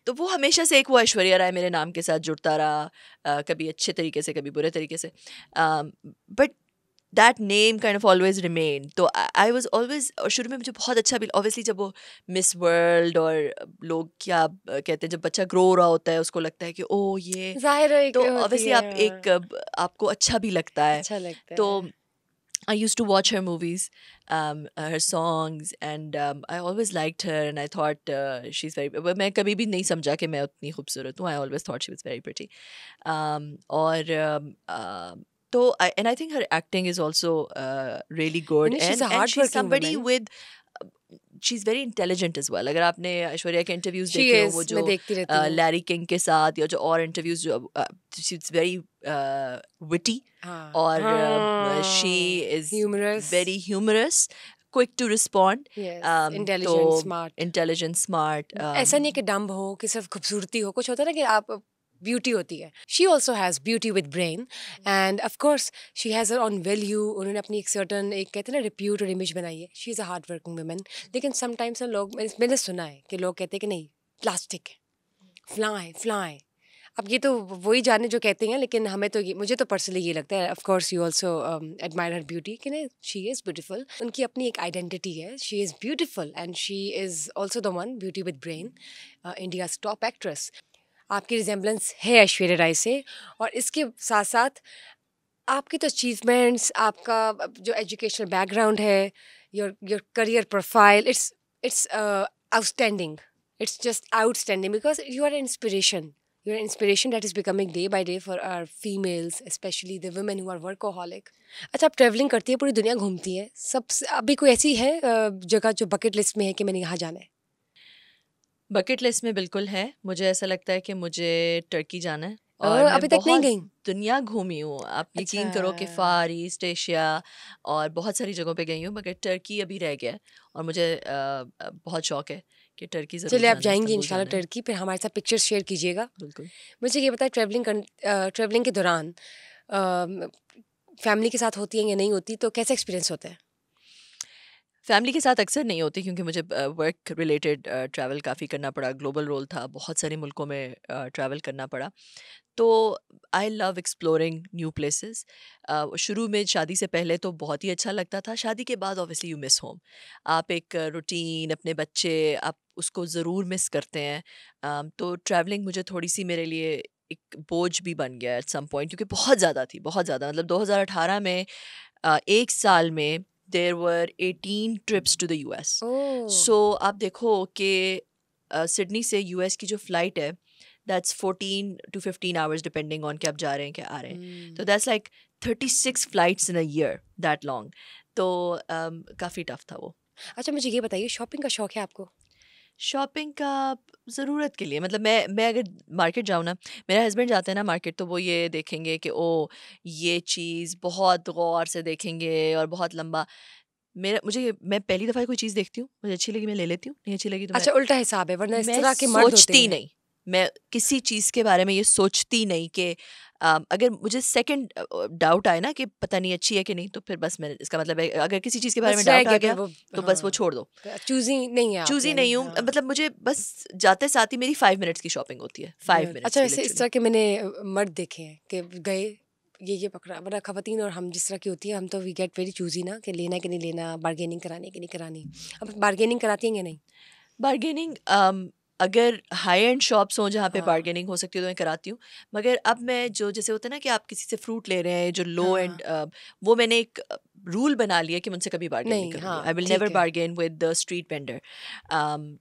तो वो हमेशा से एक वो ऐश्वर्या राय मेरे नाम के साथ जुड़ता रहा, कभी अच्छे तरीके से, कभी बुरे तरीके से, but that name kind of always remain. तो आई वाज ऑलवेज, और शुरू में मुझे बहुत अच्छा भी, ऑब्वियसली जब वो मिस वर्ल्ड, और लोग क्या कहते हैं, जब बच्चा ग्रो हो रहा होता है उसको लगता है कि ओ ये, ज़ाहिर है एक तो होती ऑब्वियसली है, आप एक हाँ, आपको अच्छा भी लगता है। अच्छा लगता तो है। I used to watch her movies, her songs, and I always liked her, and I thought she's very. मैं कभी भी नहीं समझा कि मैं उतनी खूबसूरत हूँ. I always thought she was very pretty. और तो and I think her acting is also really good, यानी she is a and hard she's working somebody woman. with. She's very intelligent as well. अगर आपने ऐश्वर्या के interviews she देखे हो, वो is, जो मैं देखती रहती हूँ। लैरी किंग के साथ, या जो और इंटरव्यूज, जो she's very witty, हाँ, और she हाँ, is humorous, very humorous, quick to respond, yes, तो इंटेलिजेंट, स्मार्ट। intelligent, smart, ऐसा नहीं है कि डम्ब हो, कि सिर्फ खूबसूरती हो, कुछ होता है ना कि आप ब्यूटी होती है। She also has beauty with brain, and of course she has her on value. उन्होंने अपनी एक सर्टन, एक कहते हैं ना, रिप्यूट और इमेज बनाई है। She is a hard working woman. लेकिन समटाइम्स लोग, मैंने सुना है कि लोग कहते हैं कि नहीं, प्लास्टिक है, फ्लाई फ्लाई। अब ये तो वही जाने जो कहते हैं, लेकिन हमें तो मुझे तो पर्सनली ये लगता है, of course you also admire her beauty, कि नहीं, शी इज़ ब्यूटीफुल, उनकी अपनी एक आइडेंटिटी है, she is beautiful and she is also the one, beauty with brain, India's top actress. आपकी रिजेम्बलेंस है ऐश्वर्या राय से, और इसके साथ साथ आपकी तो अचीवमेंट्स, आपका जो एजुकेशनल बैकग्राउंड है, your career profile, it's outstanding, it's just outstanding, because you are inspiration, you're an inspiration that is becoming day by day for our females, especially the women who are workaholic. अच्छा, आप travelling करती है, पूरी दुनिया घूमती है, सबसे अभी कोई ऐसी है जगह जो बकेट लिस्ट में है कि मैंने यहाँ जाना है? बकेट लिस्ट में बिल्कुल है। मुझे ऐसा लगता है कि मुझे टर्की जाना है, और मैं अभी तक नहीं बहुत गई? दुनिया घूमी हूँ। आप यकीन करो कि अच्छा। फार ईस्ट एशिया और बहुत सारी जगहों पे गई हूँ, मगर टर्की अभी रह गया है, और मुझे बहुत शौक है कि टर्की ज़रूर चलिए, आप जाना है, जाएंगी इस्तांबुल इंशाल्लाह जाना है। टर्की, फिर हमारे साथ पिक्चर्स शेयर कीजिएगा। बिल्कुल। मुझे ये बताएं, ट्रैवलिंग के दौरान फैमिली के साथ होती है या नहीं होती, तो कैसा एक्सपीरियंस होता है? फैमिली के साथ अक्सर नहीं होती, क्योंकि मुझे वर्क रिलेटेड ट्रैवल काफ़ी करना पड़ा, ग्लोबल रोल था, बहुत सारे मुल्कों में ट्रैवल करना पड़ा। तो I love exploring new places. शुरू में शादी से पहले तो बहुत ही अच्छा लगता था, शादी के बाद ऑब्वियसली यू मिस होम। आप एक रूटीन, अपने बच्चे, आप उसको ज़रूर मिस करते हैं। तो ट्रैवलिंग मुझे थोड़ी सी मेरे लिए एक बोझ भी बन गया एट सम पॉइंट, क्योंकि बहुत ज़्यादा थी, बहुत ज़्यादा। मतलब 2018 में एक साल में there were 18 trips to the US. Oh. So आप देखो कि सिडनी से यूएस की जो फ़्लाइट है, that's 14 to 15 hours depending on कि आप जा रहे हैं कि आ रहे हैं। तो that's like 36 flights in a year, that long. तो काफ़ी टफ था वो। अच्छा, मुझे ये बताइए, शॉपिंग का शौक है आपको? शॉपिंग का ज़रूरत के लिए, मतलब मैं अगर मार्केट जाऊँ ना, मेरे हस्बैंड जाते हैं ना मार्केट, तो वो ये देखेंगे कि ओ ये चीज़ बहुत गौर से देखेंगे और बहुत लंबा। मैं पहली दफ़ा कोई चीज़ देखती हूँ, मुझे अच्छी लगी मैं ले लेती हूँ, नहीं अच्छी लगी तो अच्छा, उल्टा हिसाब है, वरना इस मैं तरह के मर्द होते सोचती हैं। नहीं। मैं किसी चीज़ के बारे में ये सोचती नहीं कि अगर मुझे सेकंड डाउट आए ना कि पता नहीं अच्छी है कि नहीं, तो फिर बस मैं, इसका मतलब है अगर किसी चीज़ के बारे में बस रह डाउट आ गया फिर गया, वो। तो बस वो हाँ, छोड़ दो। चूजी नहीं है आप चूज़ी यानी, नहीं हूँ, हाँ। मतलब मुझे बस जाते साथ ही मेरी 5 मिनट्स की शॉपिंग होती है, 5 मिनट्स अच्छा, की वैसे इस लिटरली। तरह के मैंने मर्द देखे हैं कि गए, ये पकड़ा, वरना खवातीन और हम जिस तरह की होती है, हम तो वी गेट वेरी चूजी ना, कि लेना है कि नहीं लेना, बार्गेनिंग करानी है कि नहीं करानी। अब बार्गेनिंग कराती हैं या नहीं? बार्गेनिंग अगर हाई एंड शॉप्स हों जहाँ पे हाँ, बार्गेनिंग हो सकती है तो मैं कराती हूँ। मगर अब मैं जो जैसे होता है ना कि आप किसी से फ्रूट ले रहे हैं जो लो हाँ, एंड, वो मैंने एक रूल बना लिया कि मैं उनसे कभी बार्गेन नहीं नहीं, करूँगी। हाँ, आई विल नेवर ठीक है। Bargain with the street vendor.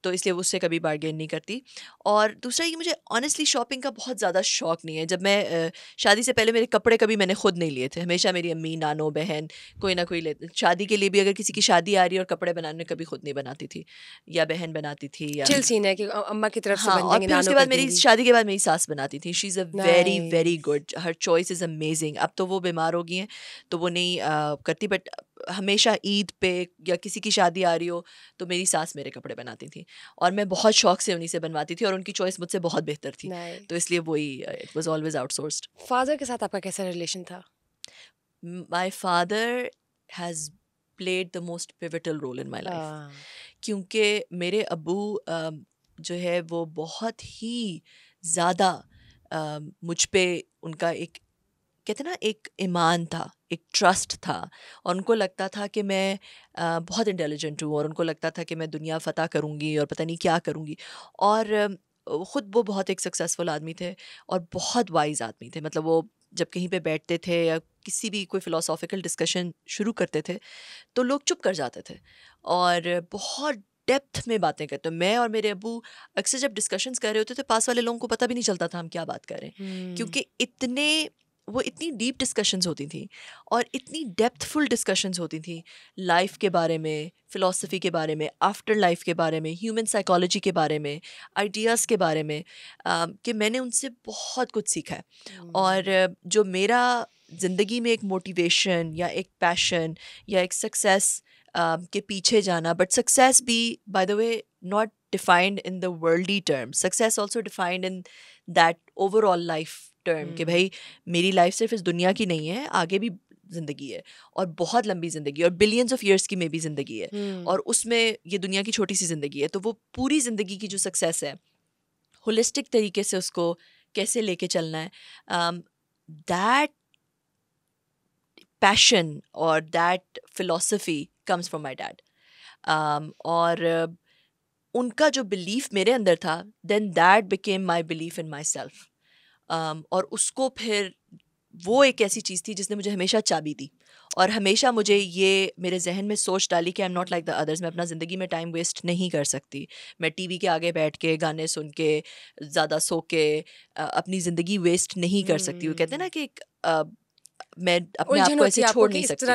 तो इसलिए उससे कभी बार्गेन नहीं करती। और दूसरा ये, मुझे ऑनेस्टली शॉपिंग का बहुत ज़्यादा शौक नहीं है। जब मैं शादी से पहले मेरे कपड़े कभी मैंने खुद नहीं लिए थे, हमेशा मेरी अम्मी, नानो, बहन कोई ना कोई लेते। शादी के लिए भी अगर किसी की शादी आ रही है और कपड़े बनाने, कभी खुद नहीं बनाती थी, या बहन बनाती थी, या चिल सीन है कि अम्मा की तरफ से हाँ। बन और जाएंगे, फिर नानो उसके कर बाद मेरी देंगी। शादी के बाद मेरी सास बनाती थी। She is a very very nice. Good, her choice is amazing. अब तो वो बीमार हो गई हैं, तो वो नहीं करती, बट हमेशा ईद पे या किसी की शादी आ रही हो तो मेरी सास मेरे कपड़े बनाती थी, और मैं बहुत शौक से उन्हीं से बनवाती थी, और उनकी चॉइस मुझसे बहुत बेहतर थी। तो नाइस। इसलिए वही, it was always outsourced. Father के साथ आपका कैसा रिलेशन था? My father has played the most pivotal role in my life, हाँ। क्योंकि मेरे अब्बू जो है वो बहुत ही ज़्यादा मुझ पे, उनका एक, कहते हैं ना, एक ईमान था, एक ट्रस्ट था, और उनको लगता था कि मैं बहुत इंटेलिजेंट हूँ, और उनको लगता था कि मैं दुनिया फ़तह करूँगी और पता नहीं क्या करूँगी। और ख़ुद वो बहुत एक सक्सेसफुल आदमी थे और बहुत वाइज आदमी थे। मतलब वो जब कहीं पे बैठते थे या किसी भी कोई फ़िलोसॉफ़िकल डिस्कशन शुरू करते थे, तो लोग चुप कर जाते थे और बहुत डेप्थ में बातें करते। मैं और मेरे अब्बू अक्सर जब डिस्कशंस कर रहे होते थे, पास वाले लोगों को पता भी नहीं चलता था हम क्या बात कर रहे हैं, क्योंकि इतनी डीप डिस्कशंस होती थी और इतनी डेप्थफुल डिस्कशंस होती थी, लाइफ के बारे में, फ़िलॉसफी के बारे में, आफ्टर लाइफ के बारे में, ह्यूमन साइकोलॉजी के बारे में, आइडियाज़ के बारे में, कि मैंने उनसे बहुत कुछ सीखा है। और जो मेरा ज़िंदगी में एक मोटिवेशन या एक पैशन या एक सक्सेस के पीछे जाना, बट सक्सेस भी bye the way not defined in the worldly term, success also defined in that overall life term, कि भाई मेरी लाइफ सिर्फ इस दुनिया की नहीं है, आगे भी ज़िंदगी है, और बहुत लंबी ज़िंदगी, और बिलियंस ऑफ ईयर्स की मे भी ज़िंदगी है, और उसमें ये दुनिया की छोटी सी ज़िंदगी है। तो वो पूरी ज़िंदगी की जो सक्सेस है, होलिस्टिक तरीके से उसको कैसे लेके चलना है, दैट पैशन और that philosophy comes from my dad. और उनका जो बिलीफ मेरे अंदर था, then that became my belief in myself. और उसको फिर वो एक ऐसी चीज़ थी जिसने मुझे हमेशा चाबी दी और हमेशा मुझे ये मेरे जहन में सोच डाली कि I am not like the others. मैं अपना ज़िंदगी में टाइम वेस्ट नहीं कर सकती. मैं टीवी के आगे बैठ के गाने सुन के ज़्यादा सो के अपनी ज़िंदगी वेस्ट नहीं कर सकती. वो कहते हैं ना कि मैं अपने आप को ऐसे छोड़ नहीं सकती.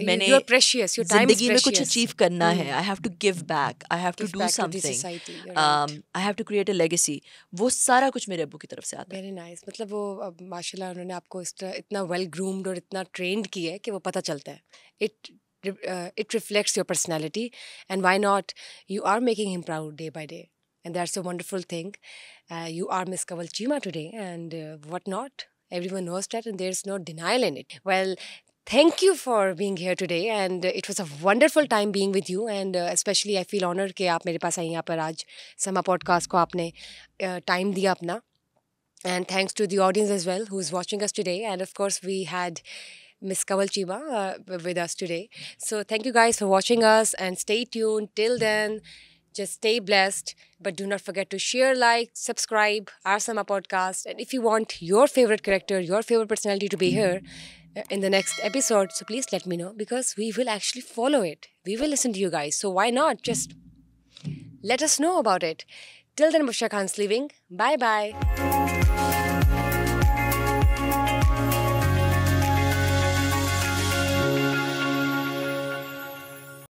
मैंने जिंदगी में कुछ अचीव करना है. I have to give back, I have to do something, I have to create a legacy. वो सारा कुछ मेरे अब्बू की तरफ से आता है. Very nice. मतलब वो माशाल्लाह उन्होंने आपको इतना वेल ग्रूम्ड और इतना ट्रेंड किया है कि वो पता चलता है. It reflects your personality, and why not? You are making him proud day by day, and that's a wonderful thing. You are Miss Kanwal Cheema today, and what not? Everyone knows that, and there's no denial in it. Well, thank you for being here today, and it was a wonderful time being with you, and especially I feel honored कि आप मेरे पास आई यहाँ पर आज समा podcast को आपने time दिया अपना. And thanks to the audience as well who's watching us today. And of course, we had Miss Kanwal Cheema with us today. So thank you guys for watching us and stay tuned. Till then, just stay blessed. But do not forget to share, like, subscribe our Sama podcast. And if you want your favorite character, your favorite personality to be here in the next episode, so please let me know, because we will actually follow it. We will listen to you guys. So why not? Just let us know about it. Till then, Bushra Khan's leaving. Bye-bye.